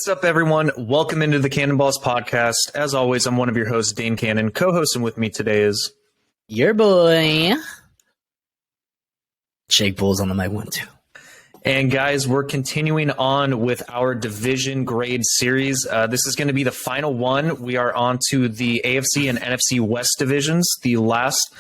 What's up, everyone? Welcome into the Cannonballs podcast. As always, I'm one of your hosts, Dane Cannon. Co-hosting with me today is your boy, Jake Bulls on the mic 1-2. And guys, we're continuing on with our division grade series. This is going to be the final one. We are on to the AFC and NFC West divisions, the last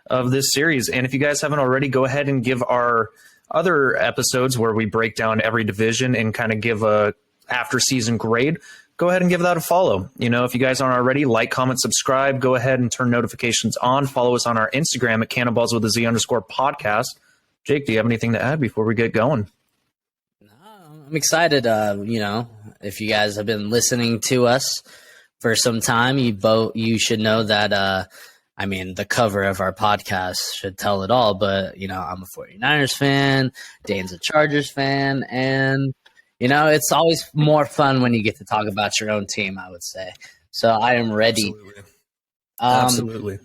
of this series. And if you guys haven't already, go ahead and give our other episodes where we break down every division and kind of give a after season grade. Go ahead and give that a follow. You know, if you guys aren't already, like, comment, subscribe, go ahead and turn notifications on. Follow us on our Instagram at Cannonballs with a Z _podcast. Jake, do you have anything to add before we get going? No, I'm excited. If you guys have been listening to us for some time, you should know that, the cover of our podcast should tell it all. But, I'm a 49ers fan, Dane's a Chargers fan, and, it's always more fun when you get to talk about your own team, I would say. So I am ready. Absolutely.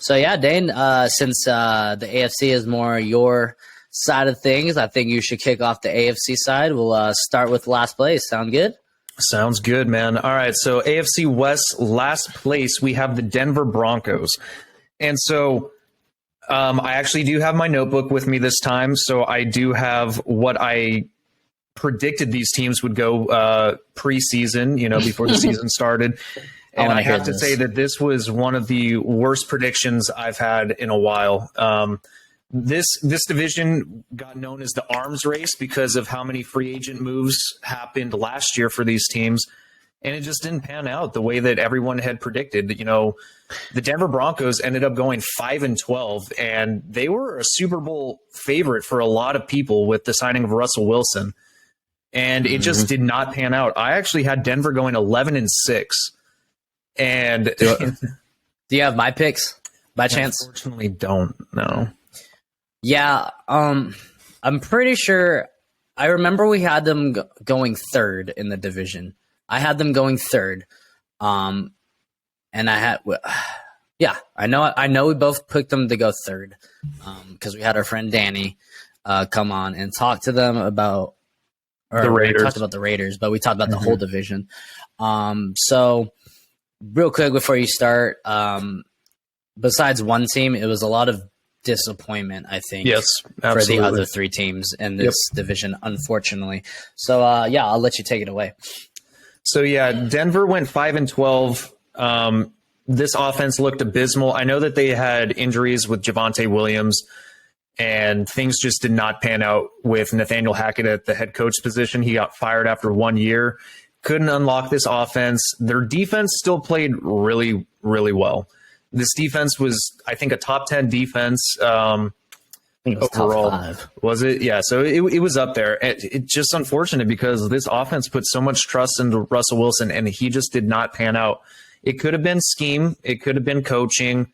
So, yeah, Dane, since the AFC is more your side of things, I think you should kick off the AFC side. We'll start with last place. Sound good? Sounds good, man. All right, so AFC West, last place, we have the Denver Broncos. And so I actually do have my notebook with me this time, so I do have what I predicted these teams would go preseason, before the season started. And I have to say that this was one of the worst predictions I've had in a while. This division got known as the arms race because of how many free agent moves happened last year for these teams. And it just didn't pan out the way that everyone had predicted. The Denver Broncos ended up going 5-12, and they were a Super Bowl favorite for a lot of people with the signing of Russell Wilson. And it just did not pan out. I actually had Denver going 11-6. And do you have my picks by chance? Unfortunately, don't. No. Yeah, I'm pretty sure. I remember we had them going third in the division. I had them going third, and I had, I know we both picked them to go third, because we had our friend Danny come on and talk to them about the Raiders. We talked about the Raiders, but we talked about the whole division. So real quick before you start, besides one team, it was a lot of disappointment, I think, yes, for the other three teams in this division, unfortunately. So, I'll let you take it away. So, Denver went 5-12. This offense looked abysmal. I know that they had injuries with Javonte Williams, and things just did not pan out with Nathaniel Hackett at the head coach position. He got fired after 1 year. Couldn't unlock this offense. Their defense still played really, really well. This defense was, I think, a top 10 defense I think it was overall. Top 5. Was it? Yeah, so it was up there. It's just unfortunate because this offense put so much trust into Russell Wilson, and he just did not pan out. It could have been scheme. It could have been coaching,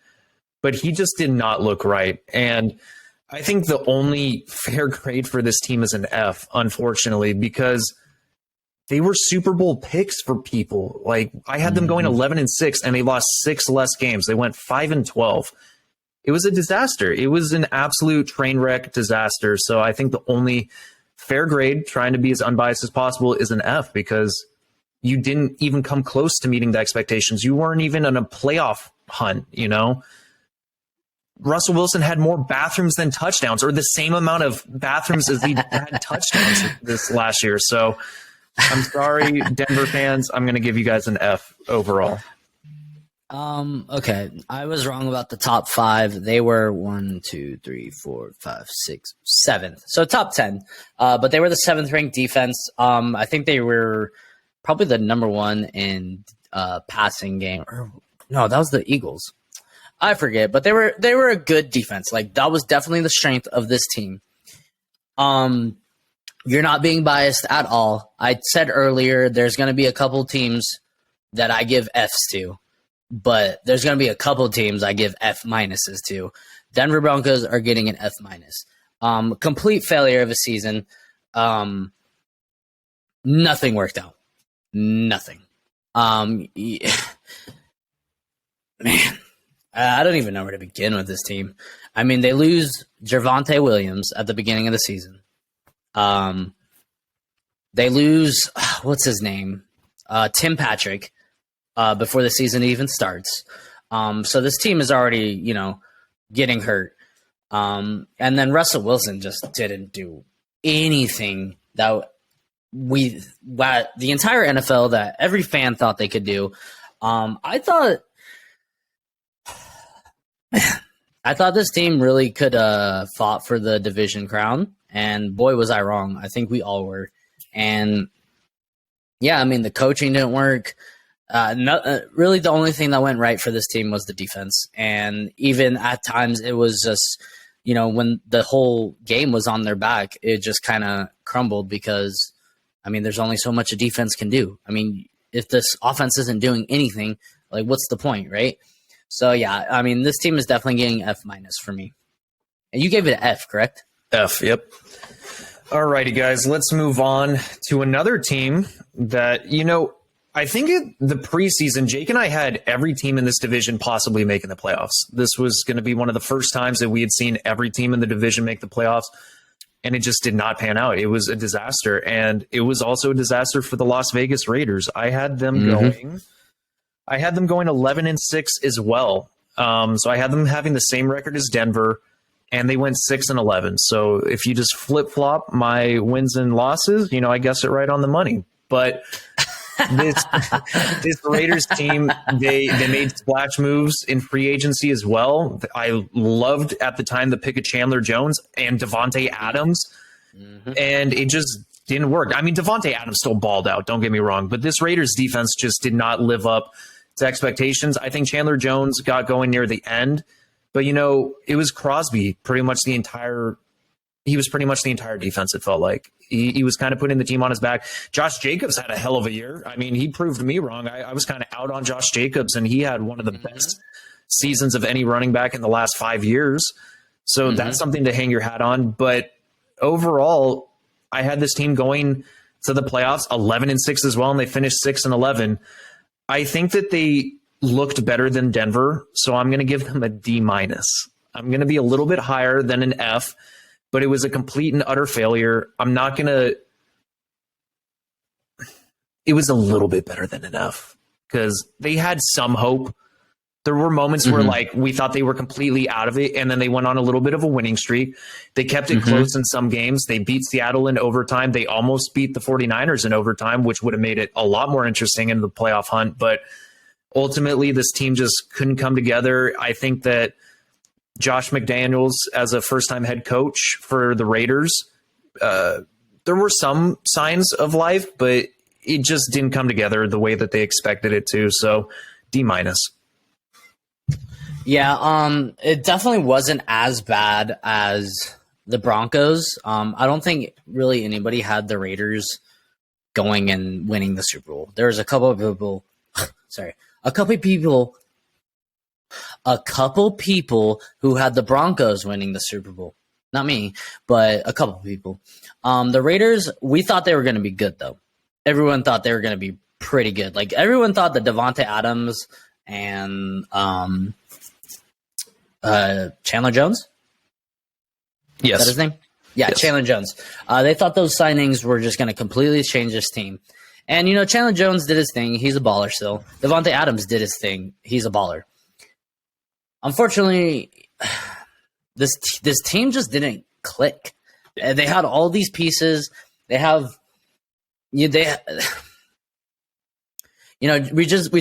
but he just did not look right. And I think the only fair grade for this team is an F, unfortunately, because they were Super Bowl picks for people. Like, I had them going 11-6, and they lost 6 less games. They went 5-12. It was a disaster. It was an absolute train wreck disaster. So I think the only fair grade, trying to be as unbiased as possible, is an F, because you didn't even come close to meeting the expectations. You weren't even in a playoff hunt, Russell Wilson had more bathrooms than touchdowns, or the same amount of bathrooms as he had touchdowns this last year. So I'm sorry, Denver fans. I'm going to give you guys an F overall. Okay. I was wrong about the top 5. They were 1, 2, 3, 4, 5, 6, 7th. So top 10. But they were the 7th ranked defense. I think they were probably the number 1 in passing game. No, that was the Eagles. I forget, but they were a good defense. Like, that was definitely the strength of this team. You're not being biased at all. I said earlier there's going to be a couple teams that I give Fs to, but there's going to be a couple teams I give F minuses to. Denver Broncos are getting an F minus. Complete failure of a season. Nothing worked out. Nothing. Man, I don't even know where to begin with this team. I mean, they lose Javonte Williams at the beginning of the season. They lose, what's his name? Tim Patrick before the season even starts. So this team is already, getting hurt. And then Russell Wilson just didn't do anything that the entire NFL, that every fan thought they could do. I thought this team really could fought for the division crown, and boy was I wrong. I think we all were. And yeah, I mean, the coaching didn't work. Really the only thing that went right for this team was the defense. And even at times it was just, when the whole game was on their back, it just kind of crumbled because, I mean, there's only so much a defense can do. I mean, if this offense isn't doing anything, like, what's the point, right? So, yeah, I mean, this team is definitely getting F- for me. And you gave it an F, correct? F, yep. All righty, guys, let's move on to another team that, I think the preseason, Jake and I had every team in this division possibly making the playoffs. This was going to be one of the first times that we had seen every team in the division make the playoffs, and it just did not pan out. It was a disaster, and it was also a disaster for the Las Vegas Raiders. I had them going 11-6 as well. So I had them having the same record as Denver, and they went 6-11. So if you just flip flop my wins and losses, I guess it right on the money. But this Raiders team, they made splash moves in free agency as well. I loved at the time the pick of Chandler Jones and Devontae Adams, and it just didn't work. I mean, Devontae Adams still balled out, don't get me wrong, but this Raiders defense just did not live up to expectations. I think Chandler Jones got going near the end, but it was Crosby pretty much the entire defense, it felt like. He was kind of putting the team on his back. Josh Jacobs had a hell of a year. I mean, he proved me wrong. I was kind of out on Josh Jacobs, and he had one of the best seasons of any running back in the last 5 years. So that's something to hang your hat on. But overall, I had this team going to the playoffs 11-6 as well, and they finished 6-11. I think that they looked better than Denver, so I'm going to give them a D-. I'm going to be a little bit higher than an F, but it was a complete and utter failure. It was a little bit better than an F because they had some hope. There were moments where we thought they were completely out of it, and then they went on a little bit of a winning streak. They kept it close in some games. They beat Seattle in overtime. They almost beat the 49ers in overtime, which would have made it a lot more interesting in the playoff hunt. But ultimately, this team just couldn't come together. I think that Josh McDaniels, as a first-time head coach for the Raiders, there were some signs of life, but it just didn't come together the way that they expected it to. So, D-. Yeah, it definitely wasn't as bad as the Broncos. I don't think really anybody had the Raiders going and winning the Super Bowl. There was a couple of people, a couple people who had the Broncos winning the Super Bowl. Not me, but a couple people. The Raiders, we thought they were going to be good, though. Everyone thought they were going to be pretty good. Like, everyone thought that Devontae Adams and Chandler Jones? Yes. Is that his name? Yeah, yes. Chandler Jones. They thought those signings were just going to completely change this team. And, Chandler Jones did his thing. He's a baller still. Devontae Adams did his thing. He's a baller. Unfortunately, this team just didn't click. They had all these pieces. We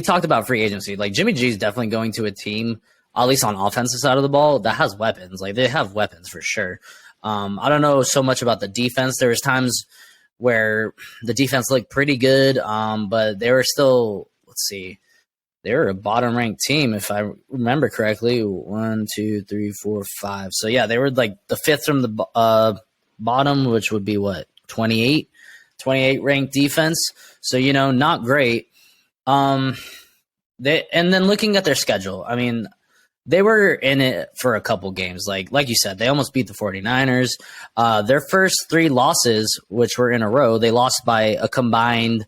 talked about free agency. Like, Jimmy G is definitely going to a team, at least on offensive side of the ball, that has weapons. Like, they have weapons for sure. I don't know so much about the defense. There was times where the defense looked pretty good, but they were still, they were a bottom-ranked team, if I remember correctly. 1, 2, 3, 4, 5. So, yeah, they were like the fifth from the bottom, which would be what, 28 ranked defense. So, not great. And then looking at their schedule, I mean, they were in it for a couple games. Like you said, they almost beat the 49ers. Their first 3 losses, which were in a row, they lost by a combined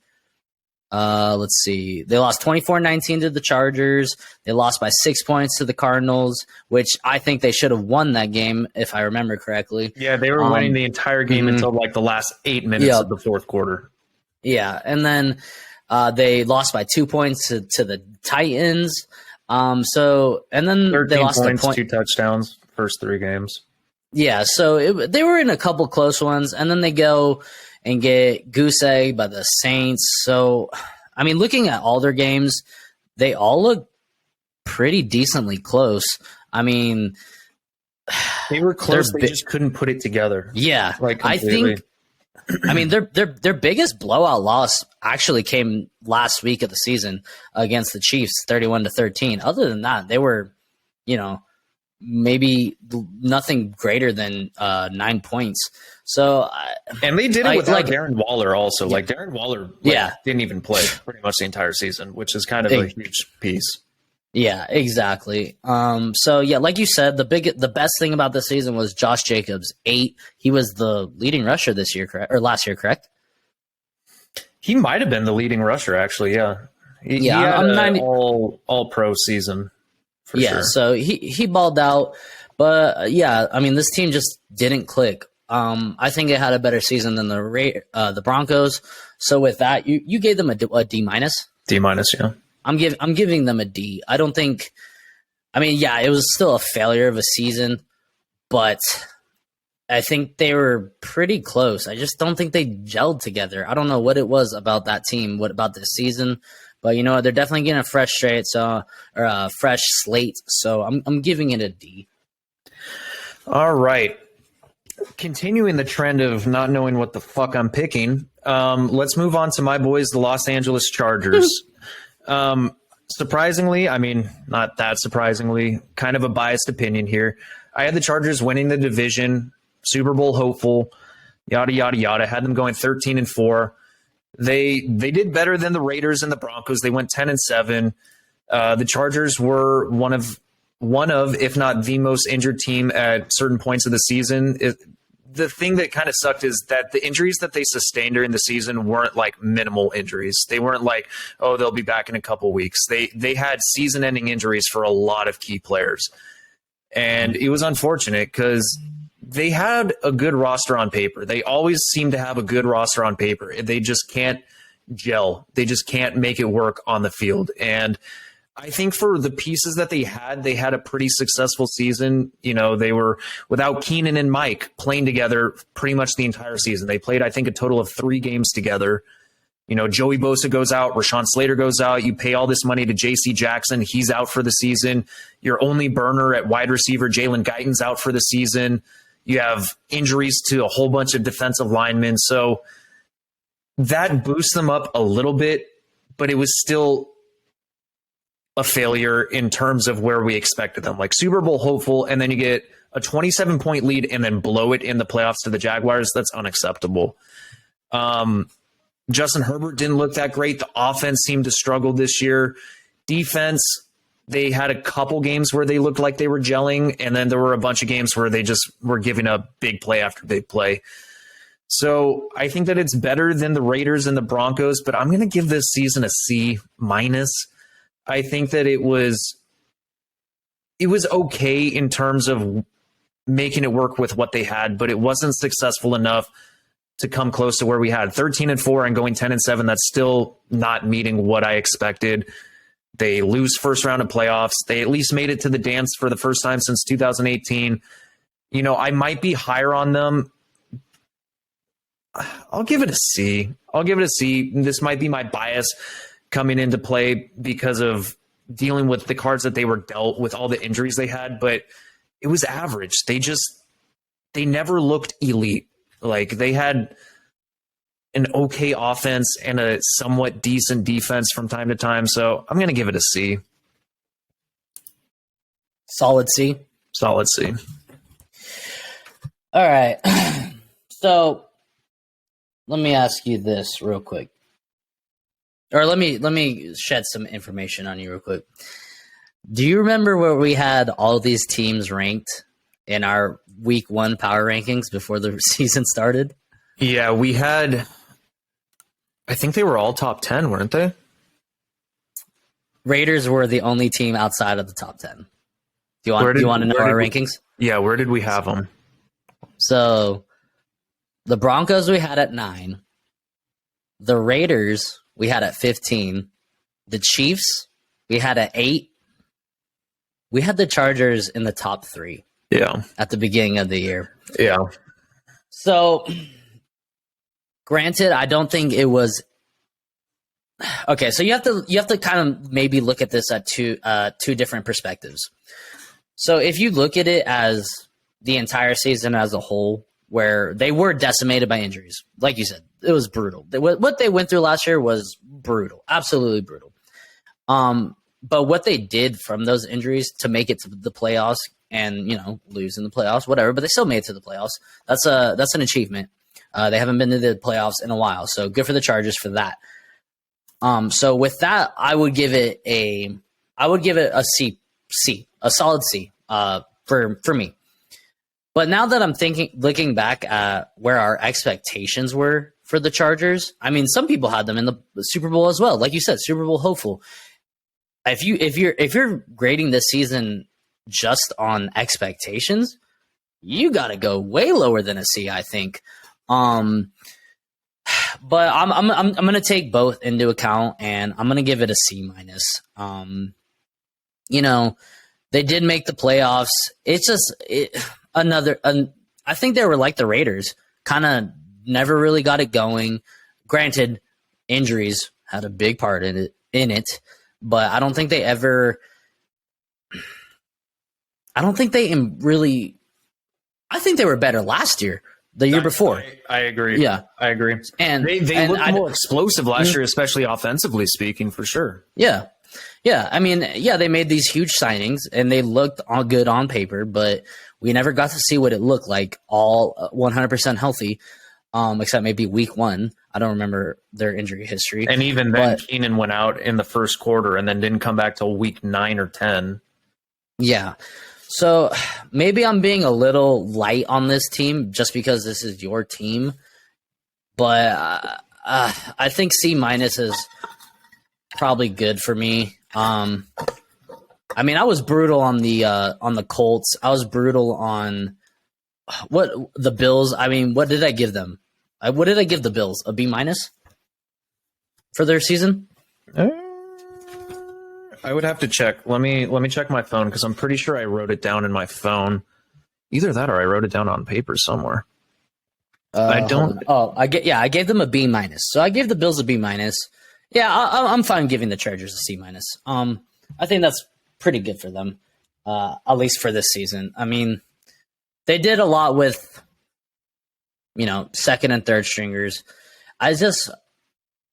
they lost 24-19 to the Chargers. They lost by 6 points to the Cardinals, which I think they should have won that game, if I remember correctly. Yeah, they were winning the entire game until the last 8 minutes of the fourth quarter. Yeah, and then They lost by 2 points to the Titans. And then 13 they lost points, the point. 2 touchdowns, first 3 games. Yeah, so they were in a couple close ones, and then they go and get goose egg by the Saints. So, I mean, looking at all their games, they all look pretty decently close. I mean, they were close. They just couldn't put it together. Yeah, like completely. I mean, their biggest blowout loss actually came last week of the season against the Chiefs, 31-13. Other than that, they were, maybe nothing greater than 9 points. So, and they did it without Darren Waller also. Like Darren Waller, didn't even play pretty much the entire season, which is kind of a huge piece. Yeah, exactly. So yeah, like you said, the best thing about this season was Josh Jacobs, 8. He was the leading rusher this year, correct? Or last year, correct? He might have been the leading rusher, actually. Yeah. He had an all pro season. For sure. So he balled out, but I mean, this team just didn't click. I think it had a better season than the Broncos. So with that, you gave them a D minus. D minus, yeah. I'm giving them a D. I don't think. I mean, it was still a failure of a season, but I think they were pretty close. I just don't think they gelled together. I don't know what it was about that team, what about this season, but you know what? They're definitely getting a fresh slate. So I'm giving it a D. All right. Continuing the trend of not knowing what the fuck I'm picking, let's move on to my boys, the Los Angeles Chargers. Surprisingly, I mean, not that surprisingly, kind of a biased opinion here. I had the Chargers winning the division, Super Bowl hopeful, yada, yada, yada. Had them going 13-4. They did better than the Raiders and the Broncos. They went 10-7. The Chargers were one of, if not the most injured team at certain points of the season. The thing that kind of sucked is that the injuries that they sustained during the season weren't like minimal injuries. They weren't like, oh, they'll be back in a couple weeks. They had season-ending injuries for a lot of key players. And it was unfortunate because they had a good roster on paper. They always seem to have a good roster on paper. They just can't gel. They just can't make it work on the field. And I think for the pieces that they had a pretty successful season. You know, they were without Keenan and Mike playing together pretty much the entire season. They played, I think, a total of 3 games together. You know, Joey Bosa goes out, Rashawn Slater goes out. You pay all this money to J.C. Jackson. He's out for the season. Your only burner at wide receiver, Jalen Guyton's out for the season. You have injuries to a whole bunch of defensive linemen. So that boosts them up a little bit, but it was still a failure in terms of where we expected them. Like Super Bowl hopeful, and then you get a 27-point lead and then blow it in the playoffs to the Jaguars. That's unacceptable. Justin Herbert didn't look that great. The offense seemed to struggle this year. Defense, they had a couple games where they looked like they were gelling, and then there were a bunch of games where they just were giving up big play after big play. So I think that it's better than the Raiders and the Broncos, but I'm going to give this season a C minus. I think that it was okay in terms of making it work with what they had, but it wasn't successful enough to come close to where we had 13-4 and going 10-7. That's still not meeting what I expected. They lose first round of playoffs. They at least made it to the dance for the first time since 2018. You know, I might be higher on them. I'll give it a C. This might be my bias coming into play because of dealing with the cards that they were dealt with, all the injuries they had, but it was average. They never looked elite. Like they had an okay offense and a somewhat decent defense from time to time. So I'm going to give it a C. Solid C. Solid C. All right. So let me ask you this real quick. Or let me shed some information on you real quick. Do you remember where we had all these teams ranked in our week 1 power rankings before the season started? Yeah, we had, I think they were all top 10, weren't they? Raiders were the only team outside of the top 10. Do you want to know our rankings? Yeah, where did we have them? So the Broncos we had at 9. The Raiders we had at 15. The Chiefs, we had at 8. We had the Chargers in the top 3. Yeah. At the beginning of the year. Yeah. So, granted, I don't think it was okay. So you have to kind of maybe look at this at two different perspectives. So if you look at it as the entire season as a whole, where they were decimated by injuries, like you said, it was brutal. What they went through last year was brutal, absolutely brutal. But what they did from those injuries to make it to the playoffs and, lose in the playoffs, whatever, but they still made it to the playoffs. That's an achievement. They haven't been to the playoffs in a while, so good for the Chargers for that. So with that, I would give it a C, a solid C, for me. But now that I'm looking back at where our expectations were for the Chargers, I mean, some people had them in the Super Bowl as well. Like you said, Super Bowl hopeful. If you're grading this season just on expectations, you got to go way lower than a C, I think. But I'm gonna take both into account, and I'm gonna give it a C minus. They did make the playoffs. It's just I think they were like the Raiders, kind of never really got it going. Granted, injuries had a big part in it, but I don't think they ever. I don't think they really. I think they were better last year. The year before. I agree. Yeah. I agree. And they looked more explosive last year, especially offensively speaking, for sure. Yeah. Yeah. I mean, they made these huge signings and they looked all good on paper, but we never got to see what it looked like all 100% healthy, except maybe week 1. I don't remember their injury history. And even then, Keenan went out in the first quarter and then didn't come back till week 9 or 10. Yeah. So maybe I'm being a little light on this team just because this is your team, but I think C minus is probably good for me. I mean, I was brutal on the Colts. I was brutal on the Bills. I mean, what did I give them? What did I give the Bills? A B minus for their season? I would have to check. Let me check my phone because I'm pretty sure I wrote it down in my phone. Either that or I wrote it down on paper somewhere. I don't. I gave them a B minus. So I gave the Bills a B minus. Yeah, I'm fine giving the Chargers a C minus. I think that's pretty good for them, at least for this season. I mean, they did a lot with, second and third stringers.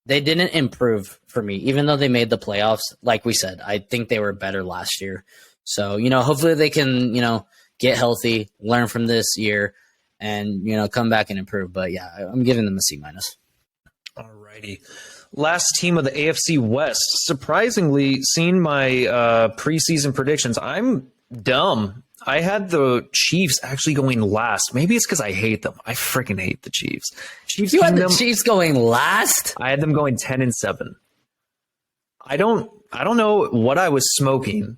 They didn't improve for me, even though they made the playoffs. Like we said, I think they were better last year. So, hopefully they can, get healthy, learn from this year, and, come back and improve. But, yeah, I'm giving them a C minus. All righty. Last team of the AFC West. Surprisingly, seeing my preseason predictions, I'm dumb. I had the Chiefs actually going last. Maybe it's because I hate them. I freaking hate the Chiefs. You had the Chiefs going last? I had them going 10-7. I don't know what I was smoking.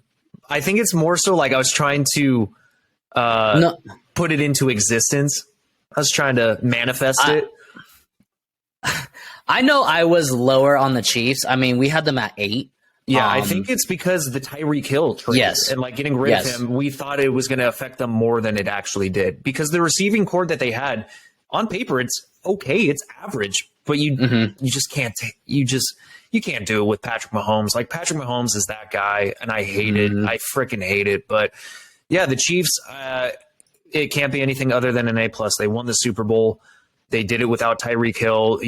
I think it's more so like I was trying to put it into existence. I was trying to manifest it. I know I was lower on the Chiefs. I mean, we had them at 8. Yeah, I think it's because of the Tyreek Hill trade and like getting rid of him, we thought it was going to affect them more than it actually did. Because the receiving core that they had, on paper, it's okay, it's average, but you just can't you can't do it with Patrick Mahomes. Like Patrick Mahomes is that guy, and I hate it. I freaking hate it. But yeah, the Chiefs, it can't be anything other than an A+. They won the Super Bowl. They did it without Tyreek Hill.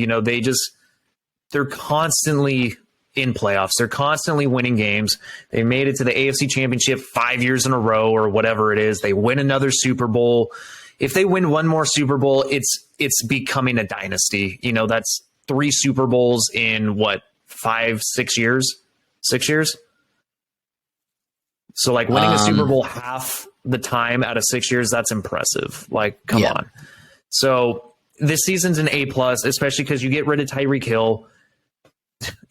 They're constantly in playoffs. They're constantly winning games. They made it to the AFC Championship 5 years in a row or whatever it is. They win another Super Bowl. If they win one more Super Bowl, it's becoming a dynasty. That's 3 Super Bowls in 5, 6 years? 6 years? So like winning a Super Bowl half the time out of 6 years, that's impressive. Like, come on. So this season's an A+, especially because you get rid of Tyreek Hill.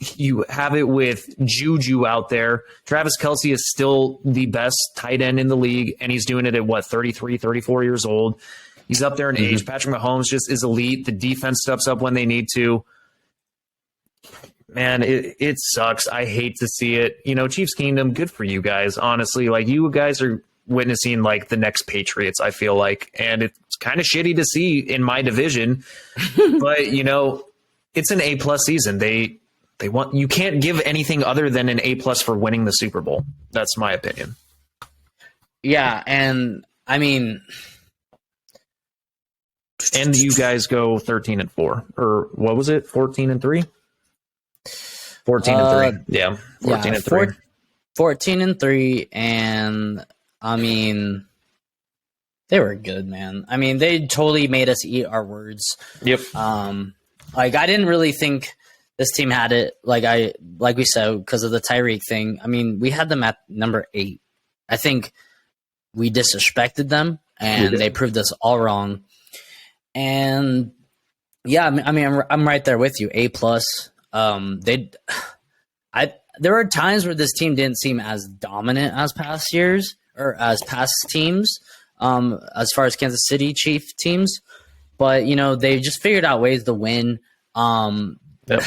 You have it with Juju out there. Travis Kelce is still the best tight end in the league, and he's doing it at 33, 34 years old. He's up there in age. Patrick Mahomes just is elite. The defense steps up when they need to. Man, it sucks. I hate to see it. Chiefs Kingdom, good for you guys. Honestly, like you guys are witnessing like the next Patriots, I feel like, and it's kind of shitty to see in my division. But it's an A+ season. They want, you can't give anything other than an A+ for winning the Super Bowl. That's my opinion. Yeah, and I mean, and you guys go 13-4, or what was it? 14-3. 14-3. Yeah, 14-3. 14-3, and I mean, they were good, man. I mean, they totally made us eat our words. Yep. Like I didn't really think this team had it. Like we said, because of the Tyreek thing. I mean, we had them at number 8. I think we disrespected them, and they proved us all wrong. And yeah, I mean, I'm right there with you. A+. There were times where this team didn't seem as dominant as past years or as past teams, as far as Kansas City Chief teams, but they just figured out ways to win. Yep.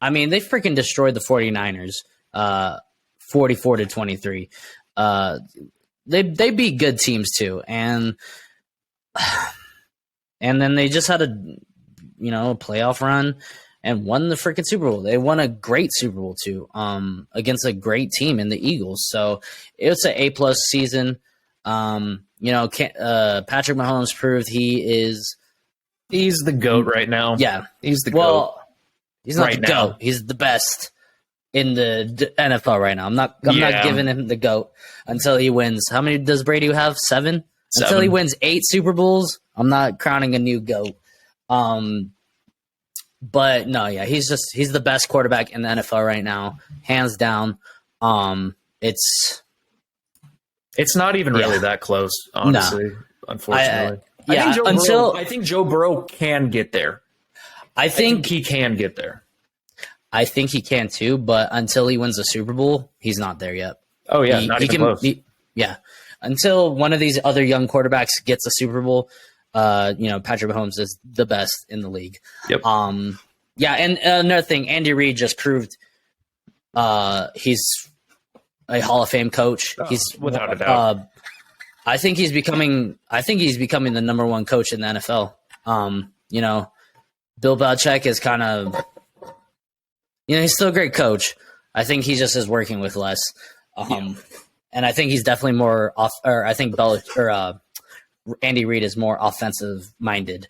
I mean, they freaking destroyed the 49ers, 44-23. They beat good teams too, and then they just had a playoff run and won the freaking Super Bowl. They won a great Super Bowl too, against a great team in the Eagles. So it was an A+ season. Patrick Mahomes proved he's the GOAT right now. Yeah, he's the GOAT. Well, he's not right the now. GOAT. He's the best in the NFL right now. I'm not giving him the GOAT until he wins. How many does Brady have? 7? Until he wins 8 Super Bowls, I'm not crowning a new GOAT. But no, yeah, he's the best quarterback in the NFL right now, hands down. It's not even really that close, honestly. No. Unfortunately, I think Joe Burrow can get there. I think he can get there. I think he can too, but until he wins the Super Bowl, he's not there yet. Oh yeah, not even close. Until one of these other young quarterbacks gets a Super Bowl, Patrick Mahomes is the best in the league. Yep. Yeah, and another thing, Andy Reid just proved he's a Hall of Fame coach. He's without a doubt. I think he's becoming the number 1 coach in the NFL. Bill Belichick is kind of, he's still a great coach. I think he just is working with less. And I think he's definitely more I think Andy Reid is more offensive minded.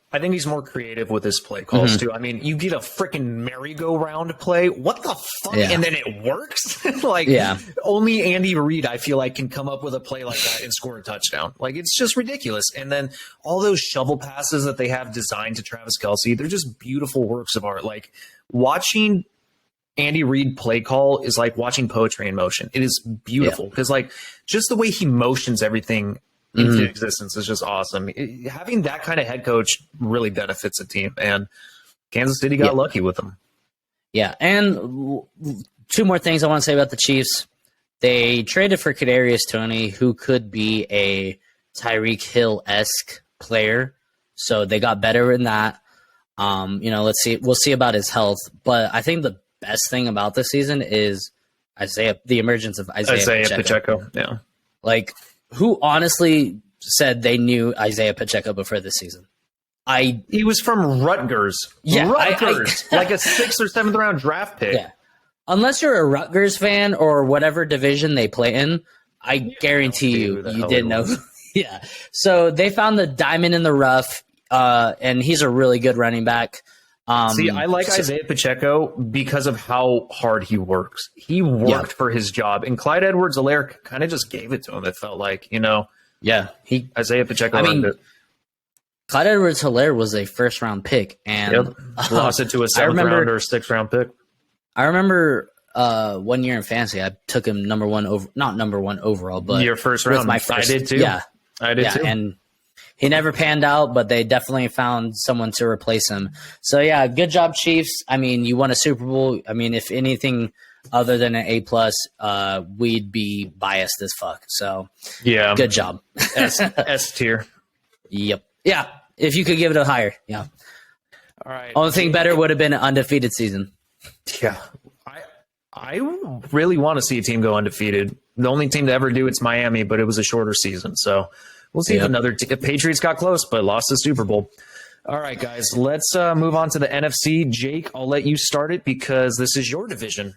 I think he's more creative with his play calls too. I mean, you get a freaking merry-go-round play. What the fuck? Yeah. And then it works? Only Andy Reid, I feel like, can come up with a play like that and score a touchdown. Like, it's just ridiculous. And then all those shovel passes that they have designed to Travis Kelce, they're just beautiful works of art. Like, watching Andy Reid play call is like watching poetry in motion. It is beautiful because, like, just the way he motions everything into existence is just awesome. Having that kind of head coach really benefits a team, and Kansas City got lucky with them. Yeah, and 2 more things I want to say about the Chiefs. They traded for Kadarius Toney, who could be a Tyreek Hill-esque player, so they got better in that. Let's see. We'll see about his health, but I think the best thing about this season is the emergence of Isaiah Pacheco. Yeah, like. Who honestly said they knew Isaiah Pacheco before this season? He was from Rutgers. Yeah, Rutgers, like a 6th or 7th round draft pick. Yeah, unless you're a Rutgers fan or whatever division they play in, I guarantee you didn't know. Yeah, so they found the diamond in the rough, and he's a really good running back. I like Isaiah Pacheco because of how hard he works. He worked for his job, and Clyde Edwards-Helaire kind of just gave it to him. It felt like, Isaiah Pacheco earned it. Clyde Edwards-Helaire was a first-round pick, and lost it to a 7th round or a 6th round pick. I remember 1 year in fantasy, I took him not number 1 overall, but your first round. I did too. Yeah, I did too. And he never panned out, but they definitely found someone to replace him. So, yeah, good job, Chiefs. I mean, you won a Super Bowl. I mean, if anything other than an A+, we'd be biased as fuck. So, yeah, good job. S tier. Yep. Yeah, if you could give it a higher. Yeah. All right. Only thing better would have been an undefeated season. Yeah. I really want to see a team go undefeated. The only team to ever do it's Miami, but it was a shorter season. So we'll see if another Patriots got close, but lost the Super Bowl. All right, guys, let's move on to the NFC. Jake, I'll let you start it because this is your division.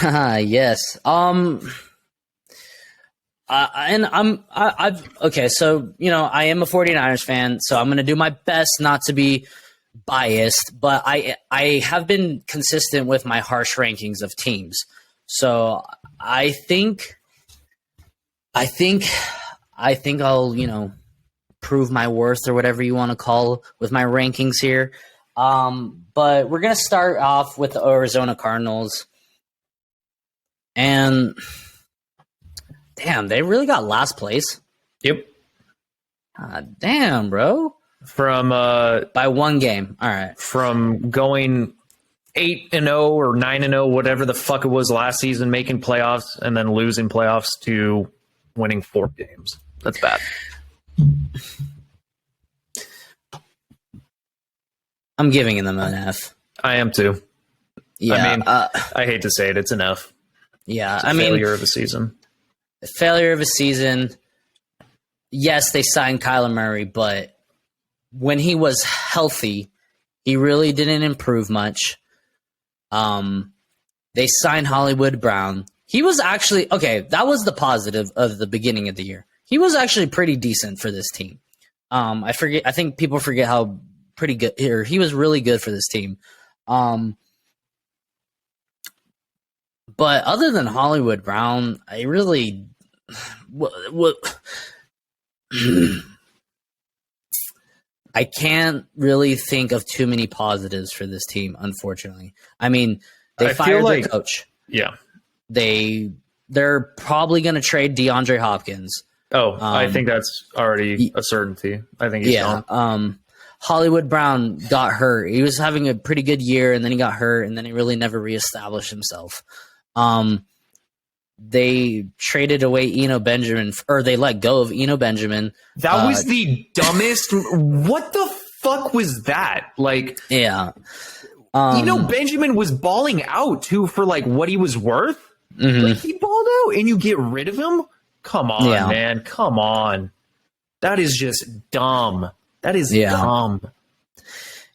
Yes. Okay, so, I am a 49ers fan, so I'm going to do my best not to be biased, but I have been consistent with my harsh rankings of teams. So I think I'll, prove my worth or whatever you want to call with my rankings here. But we're going to start off with the Arizona Cardinals. And damn, they really got last place. Yep. Damn, bro. From by one game. All right. From going 8-0 or 9-0, whatever the fuck it was last season, making playoffs and then losing playoffs to winning 4 games. That's bad. I'm giving them an F. I am too. Yeah. I mean, I hate to say it, it's an F. Yeah. It's a failure of a season. Failure of a season. Yes, they signed Kyler Murray, but when he was healthy, he really didn't improve much. They signed Hollywood Brown. He was actually that was the positive of the beginning of the year. He was actually pretty decent for this team. I think people forget how pretty good here. He was really good for this team. But other than Hollywood Brown, I really I can't really think of too many positives for this team, unfortunately. I mean, they fired their coach. Yeah. They're probably going to trade DeAndre Hopkins. Oh, I think that's already a certainty. I think he's gone. Hollywood Brown got hurt. He was having a pretty good year, and then he got hurt, and then he really never reestablished himself. They traded away Eno Benjamin, or they let go of Eno Benjamin. That was the dumbest. What the fuck was that? Like, yeah. Benjamin was balling out too for like what he was worth. Mm-hmm. Like he balled out, and you get rid of him. Come on, man. Come on. That is just dumb. That is dumb.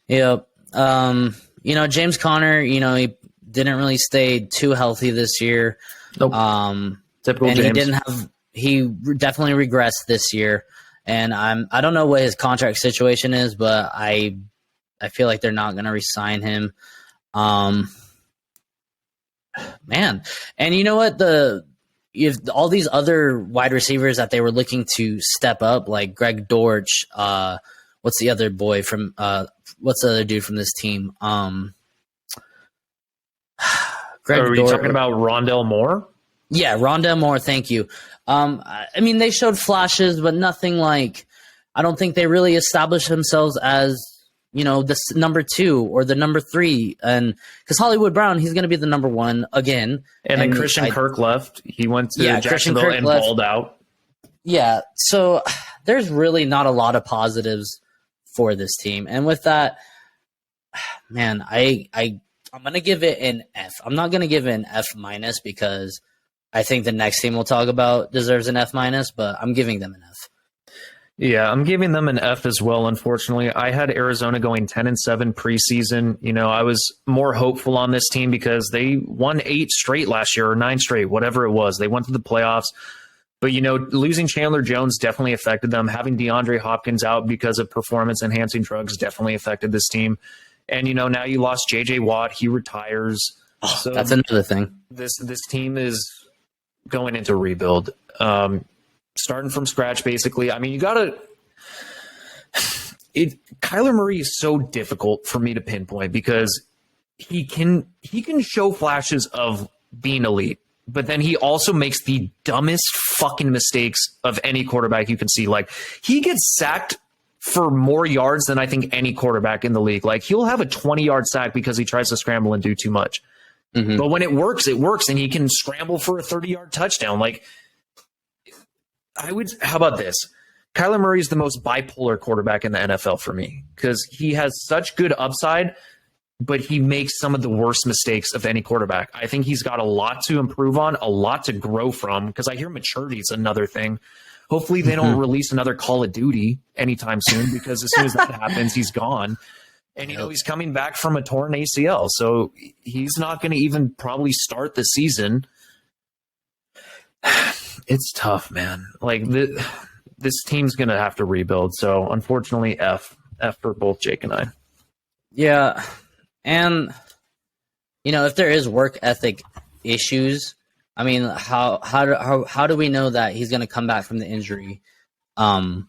Yep. James Conner, he didn't really stay too healthy this year. Nope. Typical and James. He definitely regressed this year. And I don't know what his contract situation is, but I feel like they're not going to re-sign him. Man. And you know what? If all these other wide receivers that they were looking to step up, like Greg Dortch, what's the other boy from what's the other dude from this team? Are we talking about Rondell Moore? Yeah, Rondell Moore, thank you. I mean, they showed flashes, but nothing like I don't think they really established themselves as, the number 2 or the number 3. And because Hollywood Brown, he's going to be the number 1 again. And then Christian Kirk left. He went to Jacksonville and balled out. Yeah. So there's really not a lot of positives for this team. And with that, man, I'm going to give it an F. I'm not going to give it an F- because I think the next team we'll talk about deserves an F-, but I'm giving them an F. Yeah, I'm giving them an F as well, unfortunately. I had Arizona going 10-7 preseason. I was more hopeful on this team because they won 8 straight last year or 9 straight, whatever it was. They went to the playoffs. But, losing Chandler Jones definitely affected them. Having DeAndre Hopkins out because of performance-enhancing drugs definitely affected this team. And, now you lost J.J. Watt. He retires. So that's another thing. This team is going into rebuild. Starting from scratch, basically. I mean, you got to – Kyler Murray is so difficult for me to pinpoint because he can show flashes of being elite, but then he also makes the dumbest fucking mistakes of any quarterback you can see. Like, he gets sacked for more yards than I think any quarterback in the league. Like, he'll have a 20-yard sack because he tries to scramble and do too much. Mm-hmm. But when it works, and he can scramble for a 30-yard touchdown. Like, how about this? Kyler Murray is the most bipolar quarterback in the NFL for me because he has such good upside, but he makes some of the worst mistakes of any quarterback. I think he's got a lot to improve on, a lot to grow from, because I hear maturity is another thing. Hopefully they don't release another Call of Duty anytime soon, because as soon as that happens, he's gone. And, he's coming back from a torn ACL, so he's not going to even probably start the season. It's tough, man. Like, this team's going to have to rebuild. So, unfortunately, F for both Jake and I. Yeah. And, if there is work ethic issues, I mean, how do we know that he's going to come back from the injury, with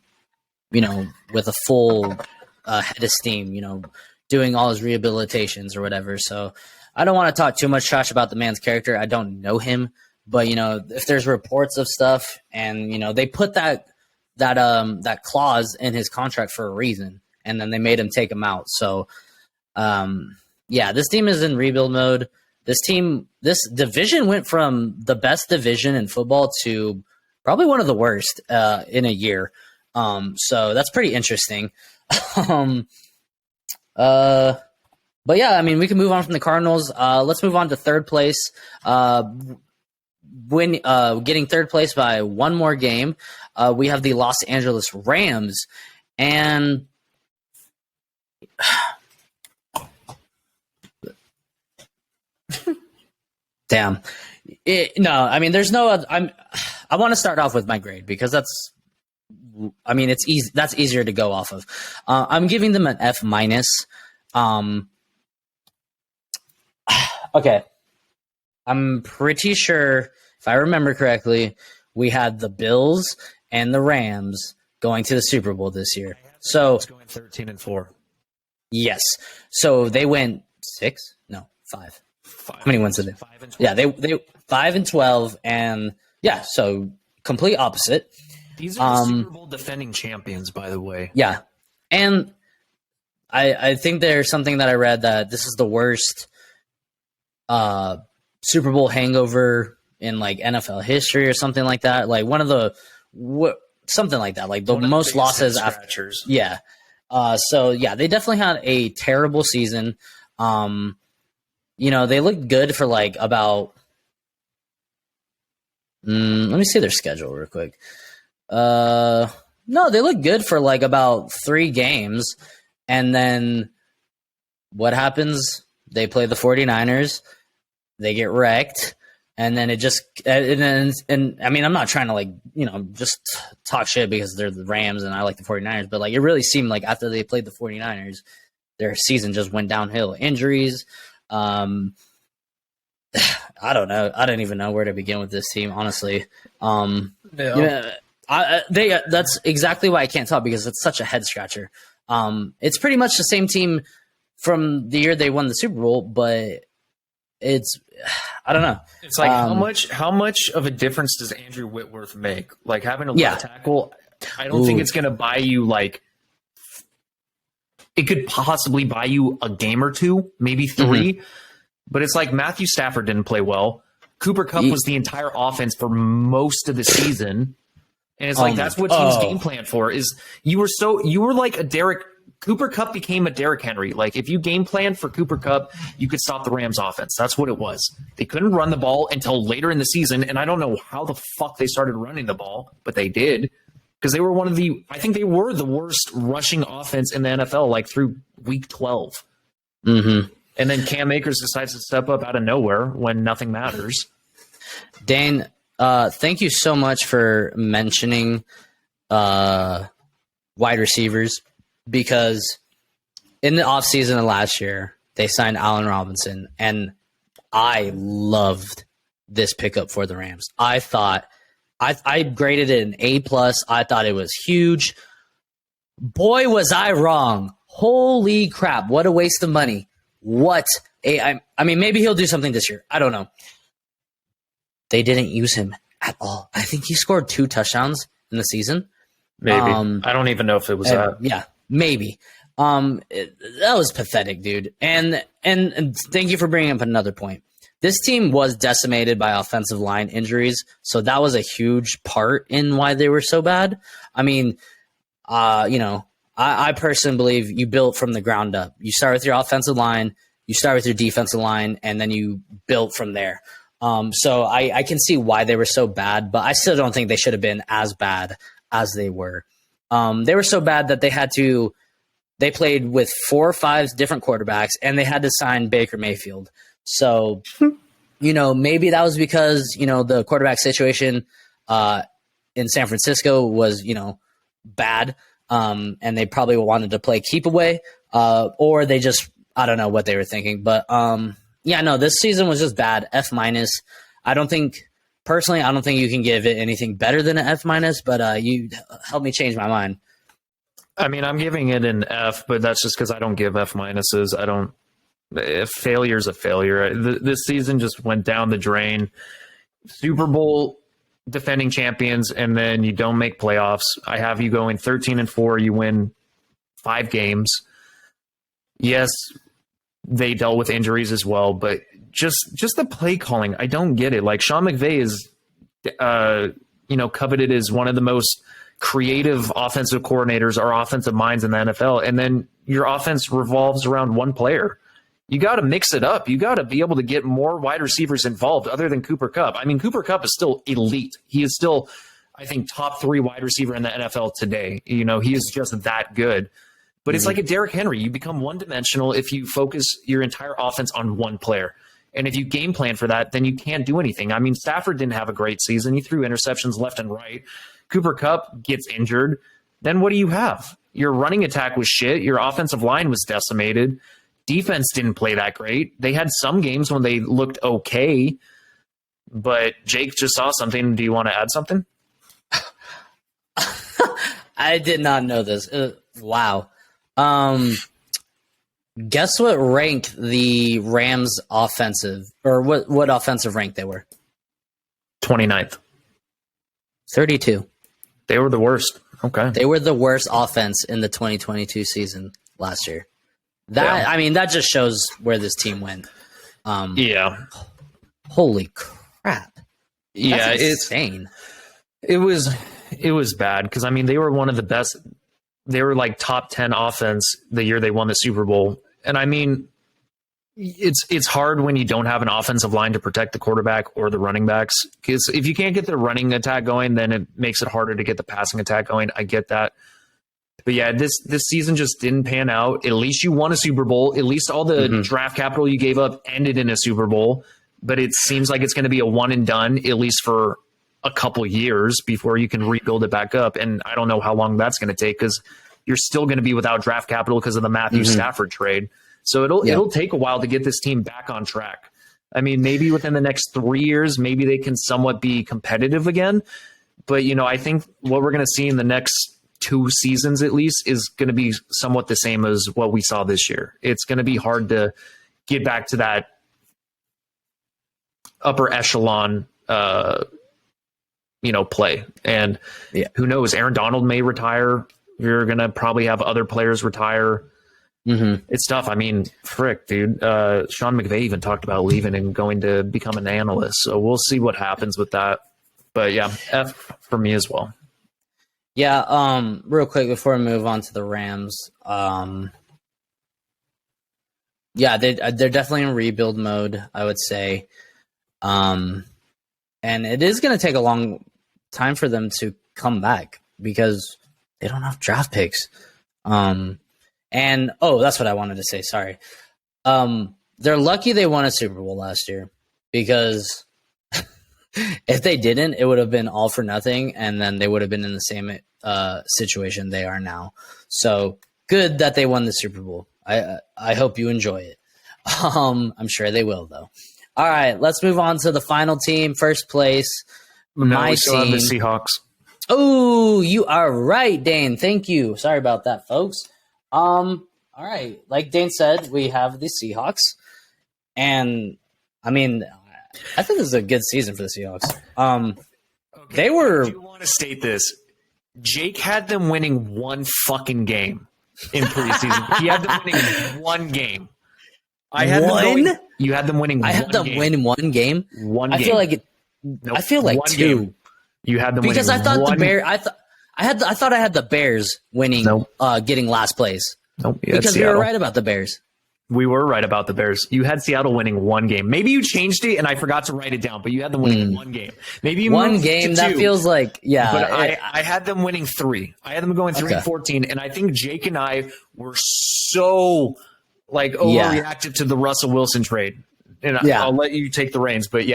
a full head of steam, doing all his rehabilitations or whatever. So I don't want to talk too much trash about the man's character. I don't know him, but, if there's reports of stuff and, they put that clause in his contract for a reason, and then they made him take him out. So, this team is in rebuild mode. This division went from the best division in football to probably one of the worst in a year. So that's pretty interesting. But yeah, I mean, we can move on from the Cardinals. Let's move on to third place. Getting third place by one more game, we have the Los Angeles Rams, and damn. I mean, there's no. I want to start off with my grade because it's easy. That's easier to go off of. I'm giving them an F minus. Okay, I'm pretty sure if I remember correctly, we had the Bills and the Rams going to the Super Bowl this year. So it's going 13-4. Yes. So they went 6? No, 5. How many wins did they? 5 and 12. Yeah, they 5-12, and yeah, so complete opposite. These are the Super Bowl defending champions, by the way. Yeah, and I think there's something that I read that this is the worst Super Bowl hangover in like NFL history or something like that. Like something like that. Like the most losses after. Yeah. So yeah, they definitely had a terrible season. They looked good for like about. Let me see their schedule real quick. No, they looked good for like about 3 games, and then what happens? They play the 49ers, they get wrecked, and then and I mean, I'm not trying to just talk shit because they're the Rams and I like the 49ers, but like it really seemed like after they played the 49ers, their season just went downhill. Injuries. I don't know. I don't even know where to begin with this team, honestly. That's exactly why I can't talk, because it's such a head scratcher. It's pretty much the same team from the year they won the Super Bowl, but I don't know. It's like how much of a difference does Andrew Whitworth make? Like having a left tackle, I don't think it's going to buy you like. It could possibly buy you a game or 2, maybe 3, but it's like Matthew Stafford didn't play well. Cooper Kupp was the entire offense for most of the season. And it's like, that's what teams game plan for is you were like a Cooper Kupp became a Derrick Henry. Like if you game plan for Cooper Kupp, you could stop the Rams offense. That's what it was. They couldn't run the ball until later in the season. And I don't know how the fuck they started running the ball, but they did. Because they were I think they were the worst rushing offense in the NFL, like through week 12. Mm-hmm. And then Cam Akers decides to step up out of nowhere when nothing matters. Dane, thank you so much for mentioning wide receivers, because in the offseason of last year, they signed Allen Robinson, and I loved this pickup for the Rams. I thought I graded it an A+. I thought it was huge. Boy, was I wrong. Holy crap. What a waste of money. I mean, maybe he'll do something this year. I don't know. They didn't use him at all. I think he scored 2 touchdowns in the season. Maybe. I don't even know if it was that. Yeah, maybe. That was pathetic, dude. And thank you for bringing up another point. this team was decimated by offensive line injuries, so that was a huge part in why they were so bad. I mean, I personally believe you built from the ground up. You start with your offensive line, you start with your defensive line, and then you build from there. So I can see why they were so bad, but I still don't think they should have been as bad as they were. They were so bad that they played with 4 or 5 different quarterbacks, and they had to sign Baker Mayfield. So, maybe that was because, the quarterback situation in San Francisco was, bad, and they probably wanted to play keep away, or they just, I don't know what they were thinking. But, this season was just bad, F-. I don't think you can give it anything better than an F-, but you helped me change my mind. I mean, I'm giving it an F, but that's just because I don't give F-minuses. I don't. Failure's a failure. This season just went down the drain. Super Bowl defending champions, and then you don't make playoffs. I have you going 13-4. You win 5 games. Yes, they dealt with injuries as well, but just the play calling, I don't get it. Like Sean McVay is, coveted as one of the most creative offensive coordinators or offensive minds in the NFL, and then your offense revolves around one player. You got to mix it up. You got to be able to get more wide receivers involved other than Cooper Kupp. I mean, Cooper Kupp is still elite. He is still, I think, top 3 wide receiver in the NFL today. He is just that good. But it's like a Derrick Henry. You become one-dimensional if you focus your entire offense on one player. And if you game plan for that, then you can't do anything. I mean, Stafford didn't have a great season. He threw interceptions left and right. Cooper Kupp gets injured. Then what do you have? Your running attack was shit. Your offensive line was decimated. Defense didn't play that great. They had some games when they looked okay. But Jake just saw something. Do you want to add something? I did not know this. Wow. Guess what rank the Rams offensive, or what offensive rank they were? 29th. 32. They were the worst. Okay. They were the worst offense in the 2022 season last year. That just shows where this team went. Yeah. Holy crap. Yeah, that's insane. It was bad because they were one of the best. They were like top 10 offense the year they won the Super Bowl. And it's hard when you don't have an offensive line to protect the quarterback or the running backs, because if you can't get the running attack going, then it makes it harder to get the passing attack going. I get that. But yeah, this season just didn't pan out. At least you won a Super Bowl. At least all the draft capital you gave up ended in a Super Bowl. But it seems like it's going to be a one and done, at least for a couple years before you can rebuild it back up. And I don't know how long that's going to take, because you're still going to be without draft capital because of the Matthew Stafford trade. So it'll take a while to get this team back on track. I mean, maybe within the next 3 years, maybe they can somewhat be competitive again. But, I think what we're going to see in the next 2 seasons at least is going to be somewhat the same as what we saw this year. It's going to be hard to get back to that upper echelon, play. And who knows, Aaron Donald may retire. You're going to probably have other players retire. It's tough. I mean, frick, dude. Sean McVay even talked about leaving and going to become an analyst. So we'll see what happens with that. But yeah, F for me as well. Yeah. Real quick before we move on to the Rams. They're definitely in rebuild mode, I would say. And it is going to take a long time for them to come back because they don't have draft picks. And that's what I wanted to say. Sorry. They're lucky they won a Super Bowl last year, because if they didn't, it would have been all for nothing, and then they would have been in the same situation they are now. So good that they won the Super Bowl. I hope you enjoy it. I'm sure they will, though. All right, let's move on to the final team. First place, my team, the Seahawks. Oh, you are right, Dane. Thank you. Sorry about that, folks. All right. Like Dane said, we have the Seahawks. And, I think this is a good season for the Seahawks. Okay. They were... I do want to state this. Jake had them winning one fucking game in preseason. He had them winning one game. I had them One? going, you had them winning. I had them win one game. One game. I feel like it. Nope. I feel like One two. Game. You had them because winning I thought one. the Bear. I thought I had the Bears winning. Nope. Getting last place. Nope. Because we were right about the Bears. We were right about the Bears. You had Seattle winning one game. Maybe you changed it and I forgot to write it down, but you had them winning one game. Maybe you one moved game. to That two, feels like But I had them winning 3. I had them going 3-14, and I think Jake and I were so overreactive to the Russell Wilson trade. And I'll let you take the reins, but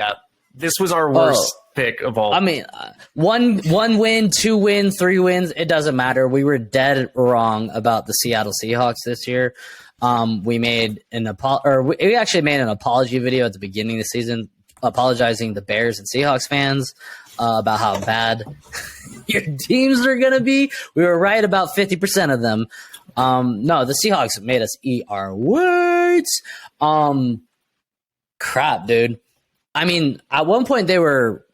this was our worst pick of all. I mean, one win, 2 wins, 3 wins. It doesn't matter. We were dead wrong about the Seattle Seahawks this year. We actually made an apology video at the beginning of the season, apologizing to Bears and Seahawks fans about how bad your teams are going to be. We were right about 50% of them. No, the Seahawks made us eat our words. Crap, dude. I mean, at one point they were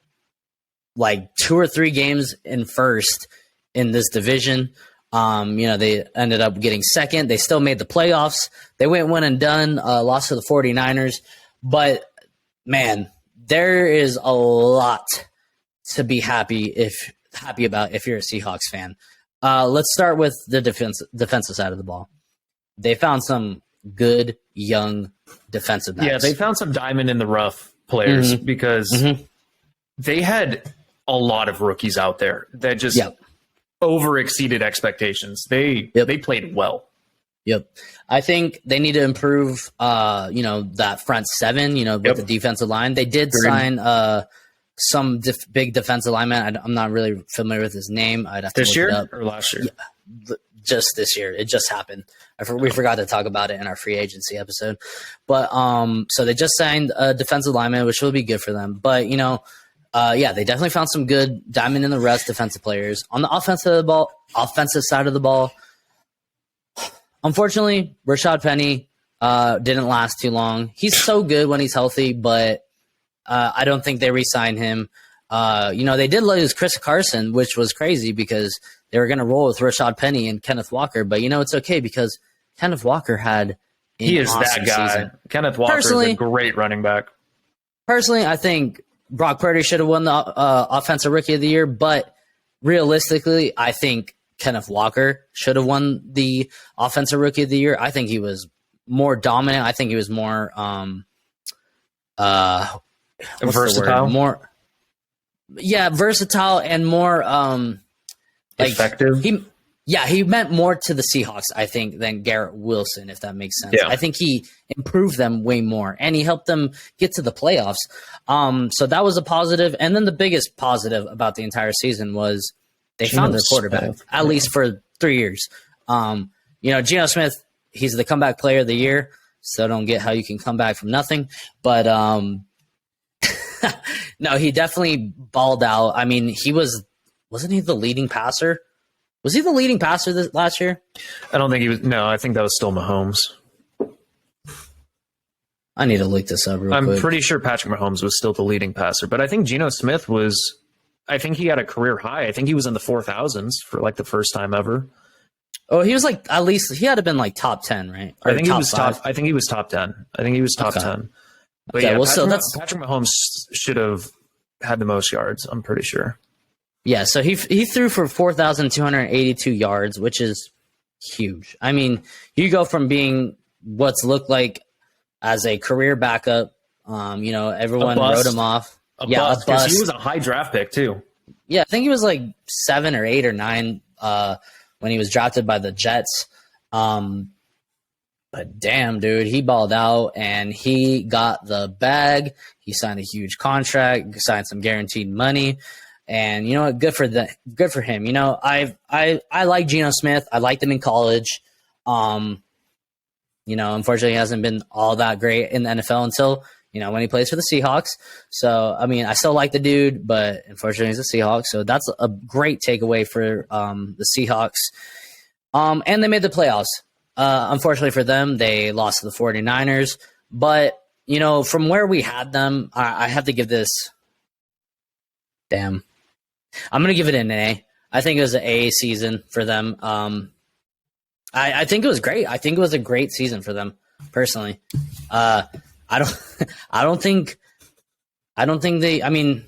like 2 or 3 games in first in this division. They ended up getting second. They still made the playoffs. They went one and done, lost to the 49ers. But, man, there is a lot to be happy about if you're a Seahawks fan. Let's start with the defensive side of the ball. They found some good young defensive backs. Yeah, they found some diamond in the rough players because they had a lot of rookies out there that just over exceeded expectations. They played well. Yep. I think they need to improve that front 7, with the defensive line. They did sign some big defensive lineman. I'm not really familiar with his name. I'd have to this look year it up. or last year? Yeah, just this year. It just happened. We forgot to talk about it in our free agency episode. But so they just signed a defensive lineman, which will be good for them. But they definitely found some good diamond in the rough defensive players. On the offensive side of the ball, unfortunately, Rashad Penny didn't last too long. He's so good when he's healthy, but I don't think they re-signed him. They did lose Chris Carson, which was crazy because they were going to roll with Rashad Penny and Kenneth Walker. But, it's okay because Kenneth Walker had he is that guy. Season. Kenneth Walker is a great running back. Personally, I think Brock Purdy should have won the Offensive Rookie of the Year, but realistically, I think Kenneth Walker should have won the Offensive Rookie of the Year. I think he was more dominant. I think he was more versatile. Versatile and more effective. He meant more to the Seahawks, I think, than Garrett Wilson, if that makes sense. Yeah. I think he improved them way more, and he helped them get to the playoffs. So that was a positive. And then the biggest positive about the entire season was they found their quarterback, at least for 3 years. Geno Smith, he's the comeback player of the year, so I don't get how you can come back from nothing. But no, he definitely balled out. I mean, wasn't he the leading passer? Was he the leading passer last year? I don't think he was. No, I think that was still Mahomes. I need to look this up real quick. I'm pretty sure Patrick Mahomes was still the leading passer, but I think Geno Smith was. I think he had a career high. I think he was in the 4,000s for like the first time ever. Oh, he was like at least he had to been like top 10, right? Or I think he was top. I think he was top 10. I think he was top 10. But Patrick Mahomes should have had the most yards. I'm pretty sure. Yeah, so he threw for 4,282 yards, which is huge. I mean, you go from being what's looked like as a career backup, everyone wrote him off. A bust. Because he was a high draft pick too. Yeah, I think he was like 7 or 8 or 9 when he was drafted by the Jets. But damn, dude, he balled out and he got the bag. He signed a huge contract, signed some guaranteed money. And you know what? Good for him. I like Geno Smith. I liked him in college. Unfortunately, he hasn't been all that great in the NFL until when he plays for the Seahawks. So I mean, I still like the dude, but unfortunately, he's a Seahawks. So that's a great takeaway for the Seahawks. And they made the playoffs. Unfortunately for them, they lost to the 49ers. But from where we had them, I have to give this. Damn. I'm going to give it an A. I think it was an A season for them. I think it was great. I think it was a great season for them. personally. I don't I don't think they, I mean,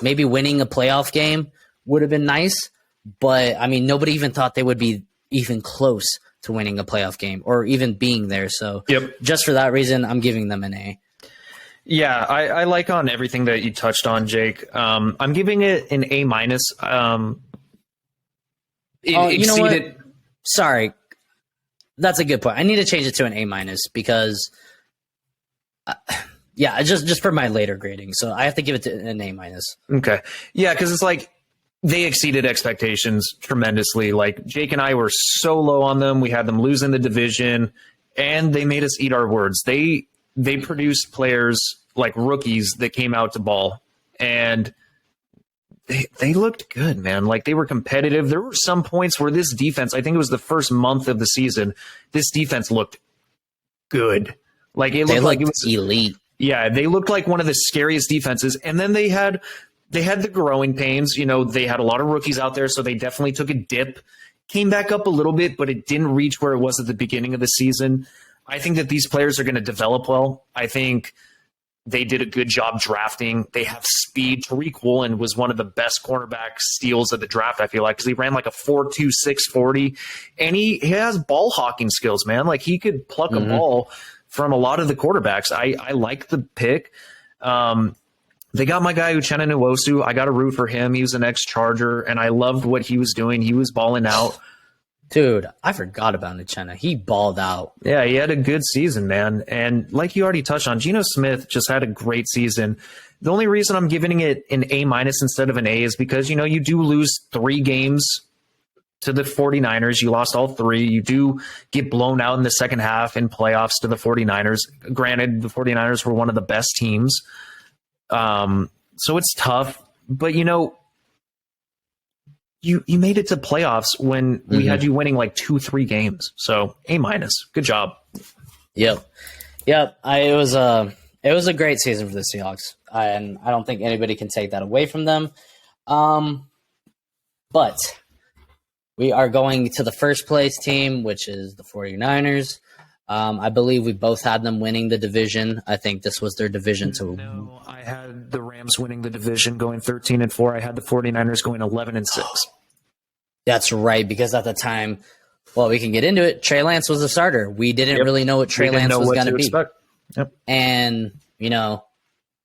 maybe winning a playoff game would have been nice, but I mean, nobody even thought they would be even close to winning a playoff game or even being there. So just for that reason, I'm giving them an A. Yeah, I like on everything that you touched on, Jake. I'm giving it an A minus. You know what? Sorry. That's a good point. I need to change it to an A minus because, just for my later grading. So I have to give it to an A minus. Okay. Yeah, because it's like they exceeded expectations tremendously. Like Jake and I were so low on them. We had them losing the division, and they made us eat our words. They produced players like rookies that came out to ball, and they looked good, man. Like they were competitive. There were some points where this defense, I think it was the first month of the season, this defense looked good. Like it looked like it was elite. Yeah, they looked like one of the scariest defenses. And then they had the growing pains. You know, they had a lot of rookies out there, so they definitely took a dip, came back up a little bit, but it didn't reach where it was at the beginning of the season. I think that these players are going to develop well. I think they did a good job drafting. They have speed. Tariq Woolen was one of the best cornerback steals of the draft, I feel like, because he ran like a 4.26 40, and he has ball hawking skills, man. Like he could pluck a ball from a lot of the quarterbacks. I like the pick. They got my guy Uchenna Nwosu. I got to root for him. He was an ex-Charger, and I loved what he was doing. He was balling out. Dude, I forgot about Uchenna. He balled out. Yeah, he had a good season, man. And like you already touched on, Geno Smith just had a great season. The only reason I'm giving it an A minus instead of an A is because, you know, you do lose 3 games to the 49ers. You lost all 3. You do get blown out in the second half in playoffs to the 49ers. Granted, the 49ers were one of the best teams. So it's tough. But, you know, you made it to playoffs when we had you winning like 2-3 games. So A minus. Good job. Yep. It was a great season for the Seahawks, and I don't think anybody can take that away from them. But we are going to the first place team, which is the 49ers. I believe we both had them winning the division. I think this was their division to. No, I had the Rams winning the division going 13-4. I had the 49ers going 11-6. That's right, because at the time, well, we can get into it. Trey Lance was the starter. We didn't really know what Trey Lance was going to be. Yep. And, you know,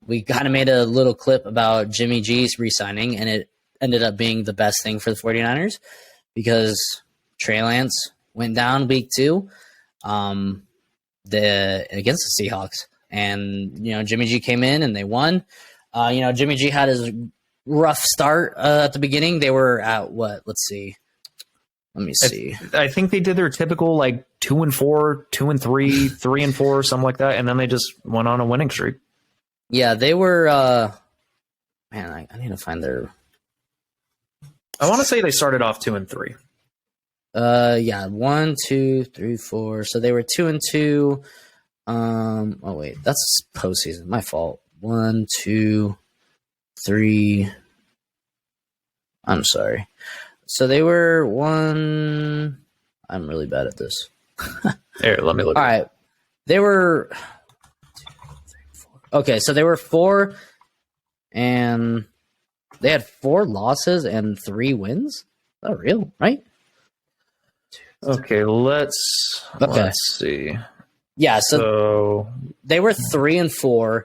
we kind of made a little clip about Jimmy G's re-signing, and it ended up being the best thing for the 49ers because Trey Lance went down week 2 against the Seahawks. And, you know, Jimmy G came in and they won. Jimmy G had his rough start at the beginning. They were at what? Let's see. Let me see. I think they did their typical like 2-4, 2-3, 3-4, something like that, and then they just went on a winning streak. Yeah, they were. I need to find their. I want to say they started off 2-3. 1, 2, 3, 4. So they were 2-2. Oh wait, that's postseason. My fault. 1, 2, 3. I'm sorry. So they were 1. I'm really bad at this. Here, let me look. All right. They were 2, 3, 4. Okay, so they were 4, and they had 4 losses and 3 wins. Is that real, right? Okay, let's see. Yeah, so they were 3-4,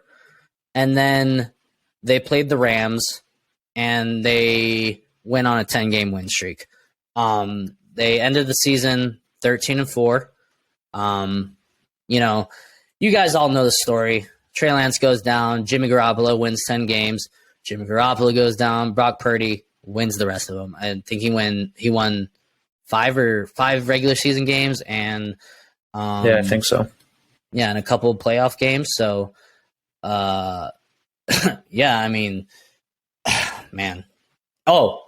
and then they played the Rams, and they went on a 10-game win streak. They ended the season 13-4. You guys all know the story. Trey Lance goes down. Jimmy Garoppolo wins 10 games. Jimmy Garoppolo goes down. Brock Purdy wins the rest of them. I think he won 5 regular season games and I think so. Yeah, and a couple of playoff games. So, yeah, I mean, man. Oh,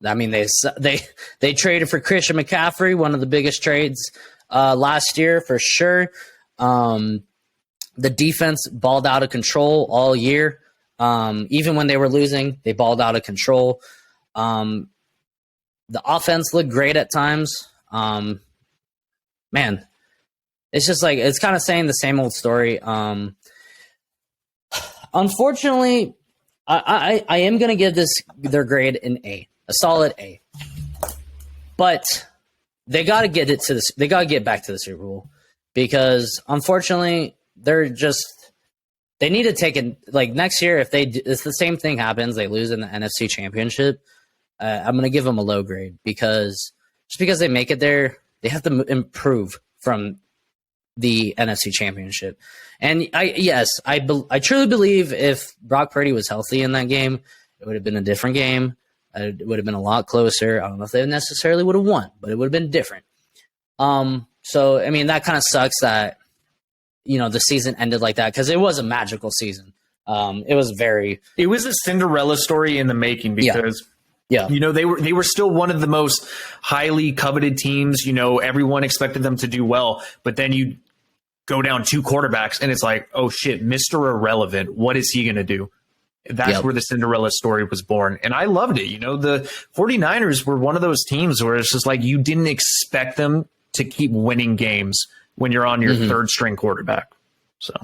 I mean, they traded for Christian McCaffrey, one of the biggest trades last year for sure. The defense balled out of control all year. Even when they were losing, they balled out of control. The offense looked great at times. Man, it's just like it's kind of saying the same old story. Unfortunately, I am gonna give their grade an A, a solid A. But they got to get they got to get back to the Super Bowl because unfortunately they need to take it like next year. If the same thing happens, they lose in the NFC Championship. I'm gonna give them a low grade because just because they make it there, they have to improve from the NFC Championship. And I truly believe if Brock Purdy was healthy in that game, it would have been a different game. It would have been a lot closer. I don't know if they necessarily would have won, but it would have been different. So I mean, that kind of sucks that the season ended like that because it was a magical season. It was a Cinderella story in the making because they were still one of the most highly coveted teams. Everyone expected them to do well, but then you go down 2 quarterbacks and it's like, oh shit, Mr. Irrelevant. What is he going to do? That's where the Cinderella story was born. And I loved it. The 49ers were one of those teams where it's just like you didn't expect them to keep winning games when you're on your third string quarterback. So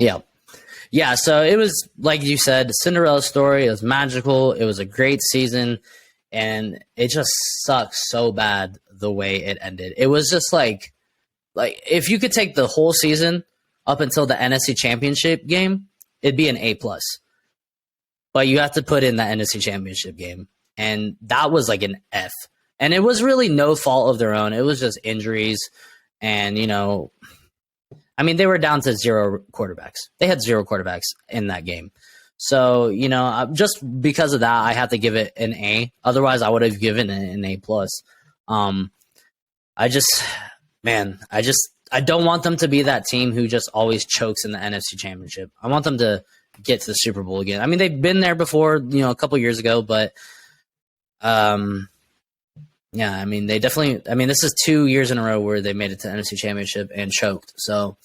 yeah. So it was, like you said, Cinderella story. It was magical. It was a great season. And it just sucks so bad the way it ended. It was just like if you could take the whole season up until the NFC Championship game, it'd be an A+. But you have to put in the NFC Championship game. And that was like an F. And it was really no fault of their own. It was just injuries. And, they were down to 0 quarterbacks. They had 0 quarterbacks in that game. So, just because of that, I have to give it an A. Otherwise, I would have given it an A+. I don't want them to be that team who just always chokes in the NFC Championship. I want them to get to the Super Bowl again. I mean, they've been there before, a couple years ago, but they definitely, this is 2 years in a row where they made it to the NFC Championship and choked. So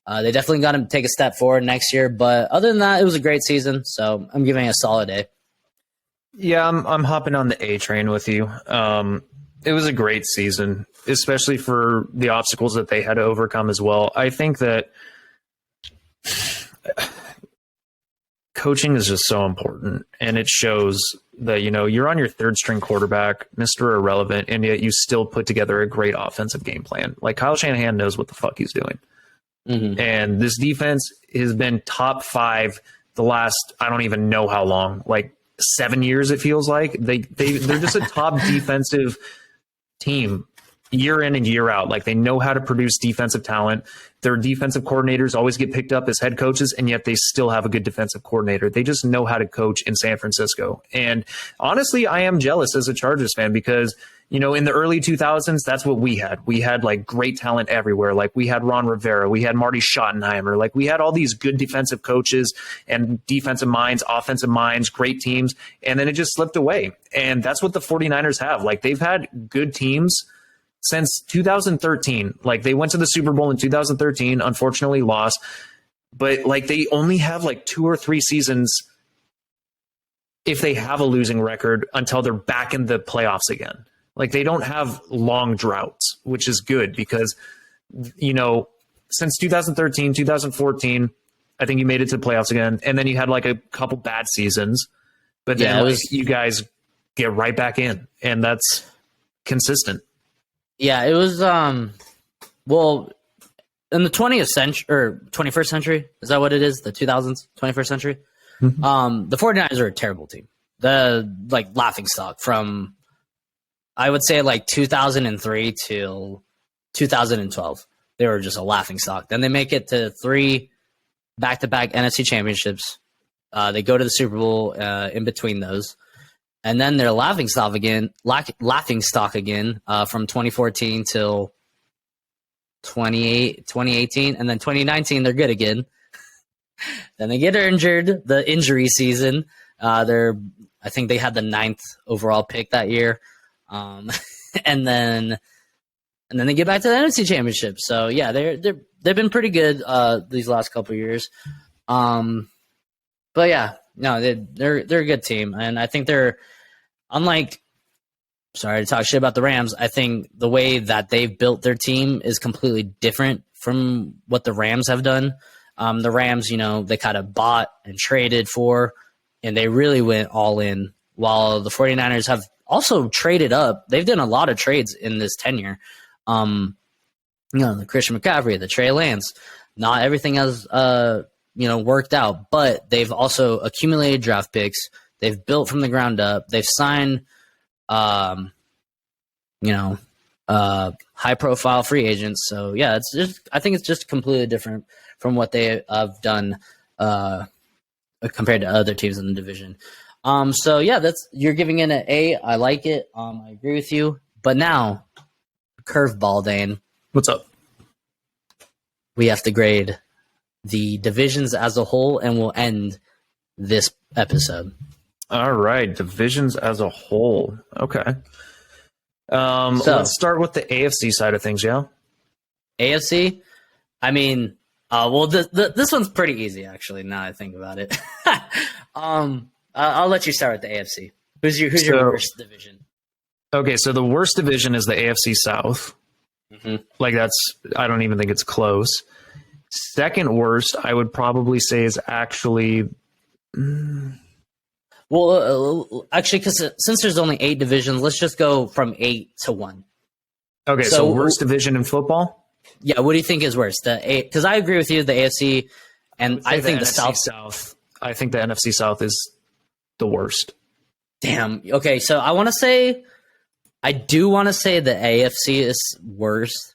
they definitely got to take a step forward next year. But other than that, it was a great season. So I'm giving it a solid A. Yeah, I'm hopping on the A train with you. It was a great season, especially for the obstacles that they had to overcome as well. I think that coaching is just so important, and it shows that you're on your third string quarterback, Mr. Irrelevant, and yet you still put together a great offensive game plan. Like Kyle Shanahan knows what the fuck he's doing. And this defense has been top 5 the last I don't even know how long, like 7 years it feels like. They're just a top defensive team year in and year out. Like they know how to produce defensive talent. Their defensive coordinators always get picked up as head coaches, and yet they still have a good defensive coordinator. They just know how to coach in San Francisco. And honestly, I am jealous as a Chargers fan because, in the early 2000s, that's what we had. We had like great talent everywhere. Like we had Ron Rivera, we had Marty Schottenheimer. Like we had all these good defensive coaches and defensive minds, offensive minds, great teams. And then it just slipped away. And that's what the 49ers have. Like they've had good teams since 2013. Like they went to the Super Bowl in 2013, unfortunately lost, but like they only have like 2 or 3 seasons if they have a losing record until they're back in the playoffs again. Like they don't have long droughts, which is good because, since 2013, 2014, I think you made it to the playoffs again. And then you had like a couple bad seasons, but then you guys get right back in, and that's consistent. Yeah, it was, in the 20th century or 21st century, is that what it is? The 2000s, 21st century? Mm-hmm. The 49ers are a terrible team. The laughing stock from, I would say 2003 till 2012. They were just a laughing stock. Then they make it to 3 back-to-back NFC championships. They go to the Super Bowl in between those. And then they're laughing stock again from 2014 till 2018. And then 2019, they're good again. Then they get injured, the injury season. I think they had the 9th overall pick that year. And then they get back to the NFC Championship. So yeah, they've been pretty good these last couple of years. But yeah, no, they're a good team, and I think they're unlike sorry to talk shit about the Rams. I think the way that they've built their team is completely different from what the Rams have done. The Rams, they kind of bought and traded for, and they really went all in, while the 49ers have also traded up. They've done a lot of trades in this tenure. The Christian McCaffrey, the Trey Lance, not everything has, worked out, but they've also accumulated draft picks. They've built from the ground up. They've signed, high profile free agents. So yeah, I think it's just completely different from what they have done, compared to other teams in the division. So yeah, you're giving it an A. I like it. I agree with you. But now, curveball, Dane. What's up? We have to grade the divisions as a whole, and we'll end this episode. All right, divisions as a whole. Okay. Let's start with the AFC side of things, yeah? AFC? I mean, this one's pretty easy, actually, now I think about it. I'll let you start with the AFC. Who's your worst division? Okay, so the worst division is the AFC South. Mm-hmm. I don't even think it's close. Second worst, I would probably say, is actually... Well, actually, because since there's only 8 divisions, let's just go from 8 to 1. Okay, so worst division in football? Yeah, what do you think is worse? Because I agree with you, the AFC, and I think the South. I think the NFC South is the worst. Damn. Okay, so I do want to say the AFC is worse,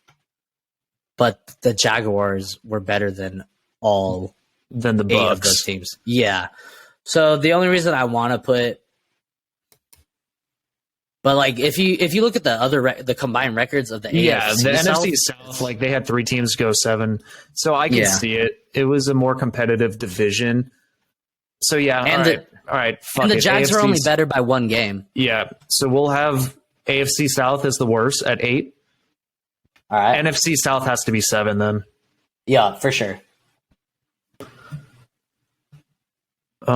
but the Jaguars were better than the Bucs. 8 of those teams. Yeah. So the only reason I want to put, but if you look at the combined records of the AFC the NFC South, they had 3 teams go 7, so I can see it. It was a more competitive division. So yeah, and all right. And the Jags were only better by 1 game. Yeah, so we'll have AFC South as the worst at 8. All right. NFC South has to be 7 then. Yeah, for sure. All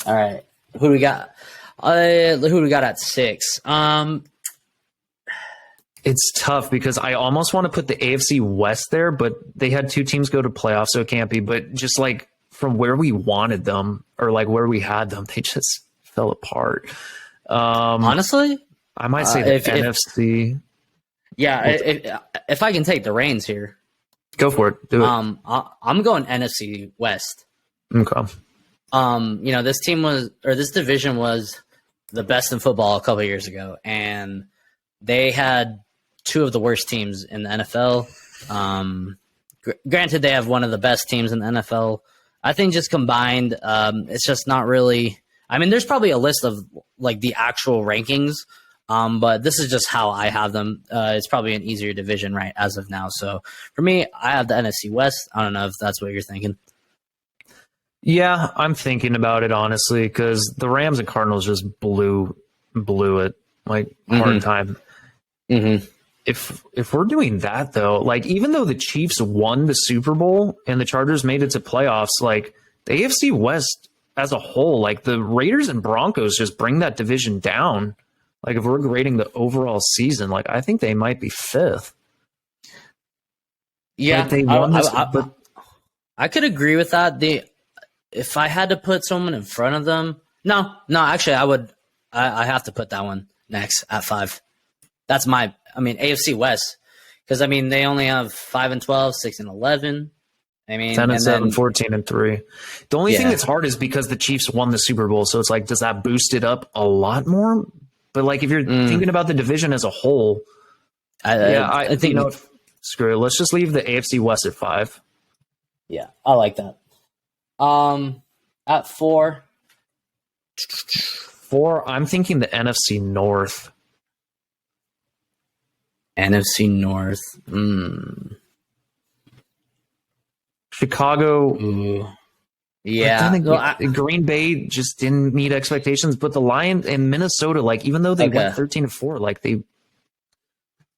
right. Who do we got? Who do we got at 6? It's tough because I almost want to put the AFC West there, but they had 2 teams go to playoffs, so it can't be. But just from where we wanted them or where we had them, they just fell apart. Honestly, I might say the NFC. If I can take the reins here. Go for it. Do it. I'm going NFC West. Okay. This division was the best in football a couple of years ago, and they had 2 of the worst teams in the NFL. Granted, they have one of the best teams in the NFL. I think just combined, it's just not really. I mean, there's probably a list of the actual rankings. But this is just how I have them. It's probably an easier division, right, as of now. So for me, I have the NFC West. I don't know if that's what you're thinking. Yeah, I'm thinking about it, honestly, because the Rams and Cardinals just blew it, hard time. Mm-hmm. If we're doing that, though, even though the Chiefs won the Super Bowl and the Chargers made it to playoffs, the AFC West as a whole, the Raiders and Broncos just bring that division down. If we're grading the overall season, I think they might be 5th. Yeah, I could agree with that. If I had to put someone in front of them, no, actually, I would. I have to put that one next at 5. That's AFC West, because they only have 5-12, 6-11. 10-7, 14-3. The only thing that's hard is because the Chiefs won the Super Bowl, so it's does that boost it up a lot more? But if you're thinking about the division as a whole, I think screw it. Let's just leave the AFC West at 5. Yeah, I like that. At 4, I'm thinking the NFC North. NFC North. Chicago. Ooh. Yeah, Green Bay just didn't meet expectations, but the Lions and Minnesota, even though they went 13-4, they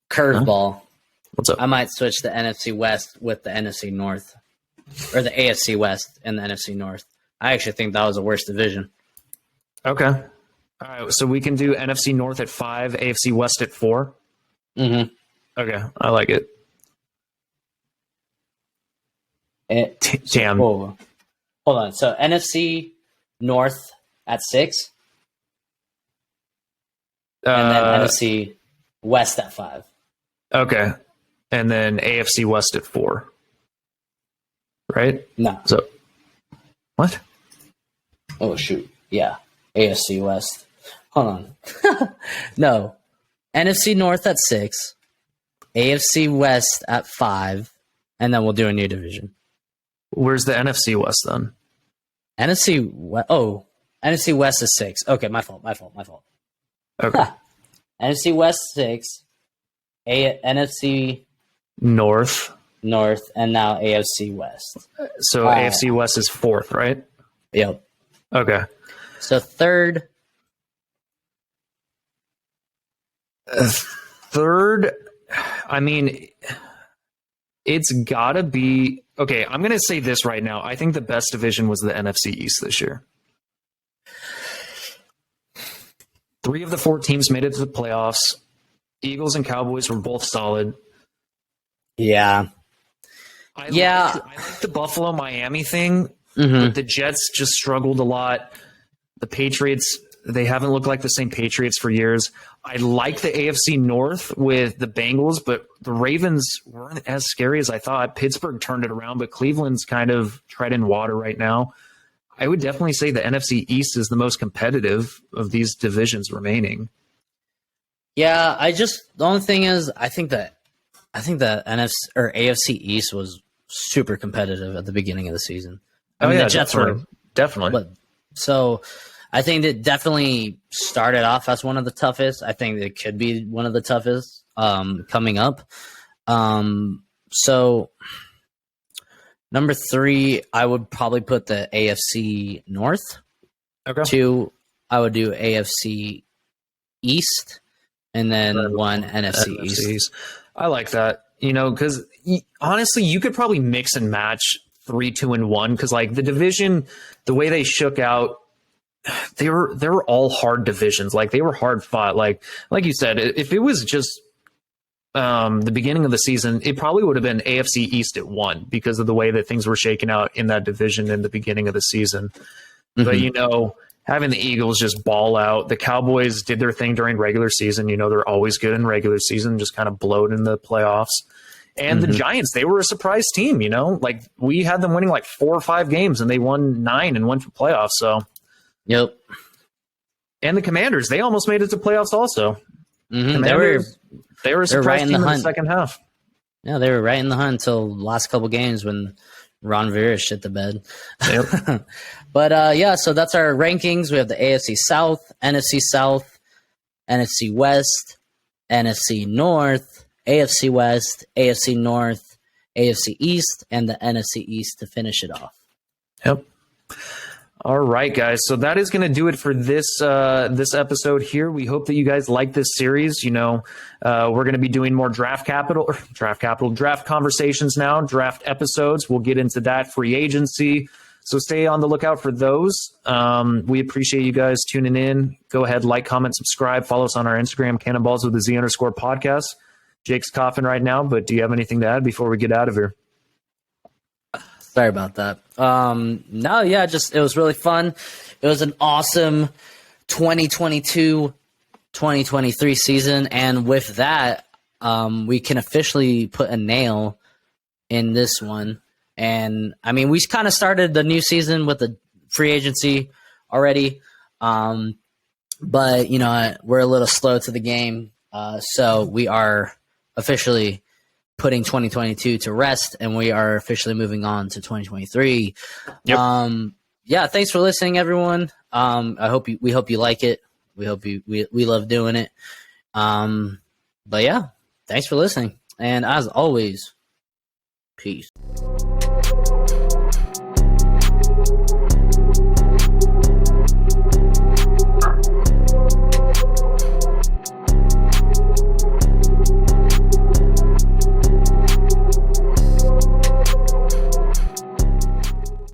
curveball. What's up? I might switch the NFC West with the NFC North, or the AFC West and the NFC North. I actually think that was the worst division. Okay. All right. So we can do NFC North at 5, AFC West at 4. Mm-hmm. Okay. I like it. Damn. Hold on. So NFC North at 6, and then NFC West at 5. Okay. And then AFC West at 4. Right? No. So, what? Oh, shoot. Yeah. AFC West. Hold on. No. NFC North at 6, AFC West at 5, and then we'll do a new division. Where's the NFC West then? NFC West is 6. Okay, my fault. Okay. NFC West 6, NFC North. and now AFC West. So AFC West is 4th, right? Yep. Okay. So third, I mean, it's got to be... Okay, I'm going to say this right now. I think the best division was the NFC East this year. 3 of the 4 teams made it to the playoffs. Eagles and Cowboys were both solid. yeah. I like the Buffalo-Miami thing, but the Jets just struggled a lot. The Patriots, they haven't looked like the same Patriots for years. I like the AFC North with the Bengals, but the Ravens weren't as scary as I thought. Pittsburgh turned it around, but Cleveland's kind of treading water right now. I would definitely say the NFC East is the most competitive of these divisions remaining. Yeah, the only thing is I think the NFC or AFC East was super competitive at the beginning of the season. The Jets definitely. But so I think it definitely started off as one of the toughest. I think it could be one of the toughest coming up. So number 3, I would probably put the AFC North. Okay. 2, I would do AFC East, and then 1 NFC East. I like that, because honestly, you could probably mix and match 3, 2, and 1 because like the division, the way they shook out, they were all hard divisions. Like they were hard fought. Like you said, if it was just the beginning of the season, it probably would have been AFC East at 1 because of the way that things were shaking out in that division in the beginning of the season. Mm-hmm. But having the Eagles just ball out, the Cowboys did their thing during regular season. They're always good in regular season, just kind of blowed in the playoffs. And the Giants, they were a surprise team. Like we had them winning like 4 or 5 games, and they won 9 and went for playoffs. So. Yep. And the Commanders, they almost made it to playoffs also. Mm-hmm. They were a surprise team in the second half. Yeah, they were right in the hunt until the last couple games when Ron Rivera shit the bed. Yep. But so that's our rankings. We have the AFC South, NFC South, NFC West, NFC North, AFC West, AFC North, AFC East, and the NFC East to finish it off. Yep. All right, guys. So that is going to do it for this episode here. We hope that you guys like this series. We're going to be doing more draft conversations now, draft episodes. We'll get into that, free agency. So stay on the lookout for those. We appreciate you guys tuning in. Go ahead, like, comment, subscribe. Follow us on our Instagram, Cannonballs with the Z_podcast. Jake's coughing right now, but do you have anything to add before we get out of here? Sorry about that. No, yeah, it was really fun. It was an awesome 2022-2023 season. And with that, we can officially put a nail in this one. And I mean, we kind of started the new season with the free agency already. But, we're a little slow to the game. So we are officially putting 2022 to rest, and we are officially moving on to 2023. Yep. Thanks for listening, everyone. We hope you like it. We love doing it. But yeah, thanks for listening. And as always, peace.